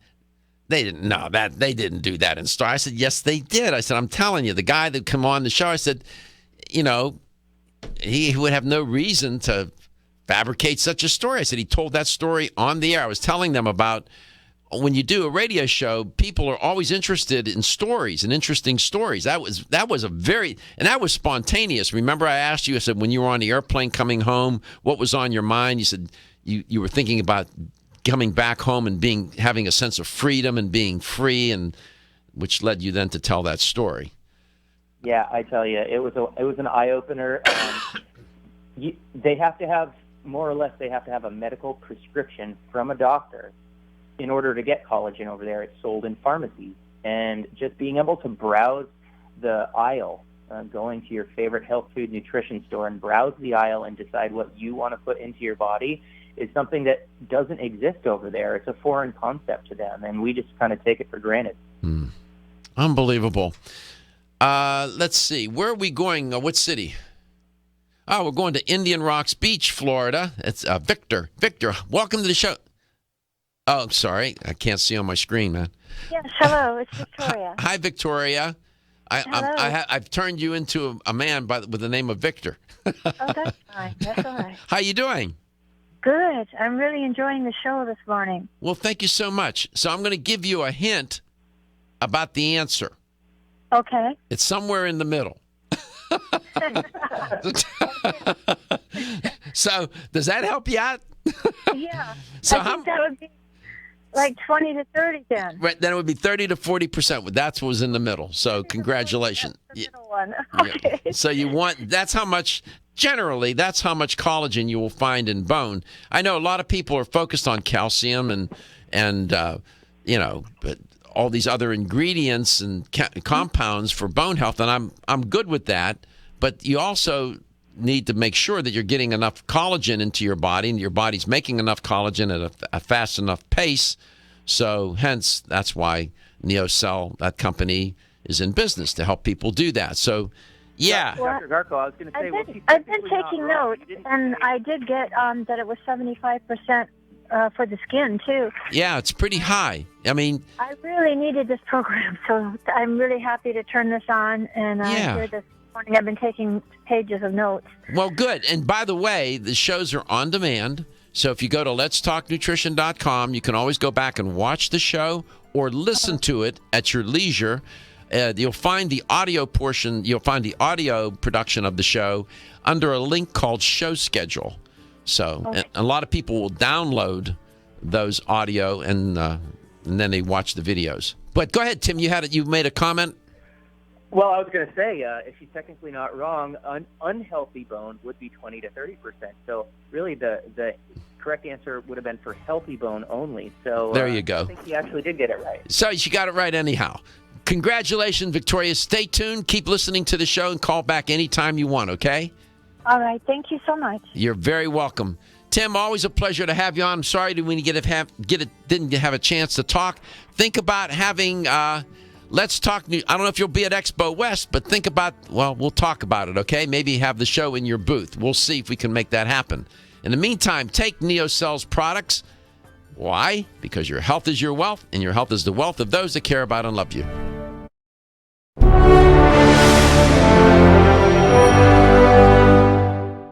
They didn't do that in store. I said, yes, they did. I said, I'm telling you, the guy that come on the show, I said, he would have no reason to fabricate such a story. I said, he told that story on the air. I was telling them about when you do a radio show, people are always interested in stories and interesting stories. That was that was spontaneous. Remember I asked you, I said, when you were on the airplane coming home, what was on your mind? You said you were thinking about coming back home and having a sense of freedom and being free, and which led you then to tell that story. Yeah, I tell you, it was an eye opener. They have to have a medical prescription from a doctor in order to get collagen over there. It's sold in pharmacies, and just being able to browse the aisle, going to your favorite health food nutrition store and browse the aisle and decide what you want to put into your body is something that doesn't exist over there. It's a foreign concept to them, and we just kind of take it for granted. Unbelievable. Let's see. Where are we going? What city? Oh, we're going to Indian Rocks Beach, Florida. It's Victor. Victor, welcome to the show. Oh, I'm sorry. I can't see on my screen, man. Yes, hello. It's Victoria. Hi, Victoria. I've turned you into a man with the name of Victor. Oh, that's fine. That's all right. How you doing? Good. I'm really enjoying the show this morning. Well, thank you so much. So I'm going to give you a hint about the answer. Okay. It's somewhere in the middle. So does that help you out? Yeah. So I think that would be like 20 to 30 then. Right, then it would be 30 to 40%. That's what was in the middle. So congratulations. That's the middle one. Okay. Yeah. So that's how much collagen you will find in bone. I know a lot of people are focused on calcium and but all these other ingredients and compounds for bone health, and I'm good with that. But you also need to make sure that you're getting enough collagen into your body, and your body's making enough collagen at a fast enough pace. So hence, that's why NeoCell, that company, is in business to help people do that. So, yeah. Dr. Garko, I was going to say, I've been taking notes, and I did get that it was 75% for the skin, too. Yeah, it's pretty high. I mean, I really needed this program, so I'm really happy to turn this on and hear this morning. I've been taking pages of notes. Well, good. And by the way, the shows are on demand. So if you go to letstalknutrition.com, you can always go back and watch the show or listen to it at your leisure. You'll find the audio portion, you'll find the audio production of the show under a link called Show Schedule. So a lot of people will download those audio and then they watch the videos. But go ahead, Tim, you made a comment? Well, I was going to say, if she's technically not wrong, unhealthy bone would be 20 to 30%. So really the correct answer would have been for healthy bone only. So there you go. I think you actually did get it right. So she got it right anyhow. congratulations, Victoria. Stay tuned. Keep listening to the show and call back anytime you want, okay? All right. Thank you so much. You're very welcome. Tim, always a pleasure to have you on. I'm sorry that we didn't have a chance to talk. Think about having Let's Talk. I don't know if you'll be at Expo West, but think about, well, we'll talk about it, okay? Maybe have the show in your booth. We'll see if we can make that happen. In the meantime, take NeoCell's products. Why? Because your health is your wealth, and your health is the wealth of those that care about and love you.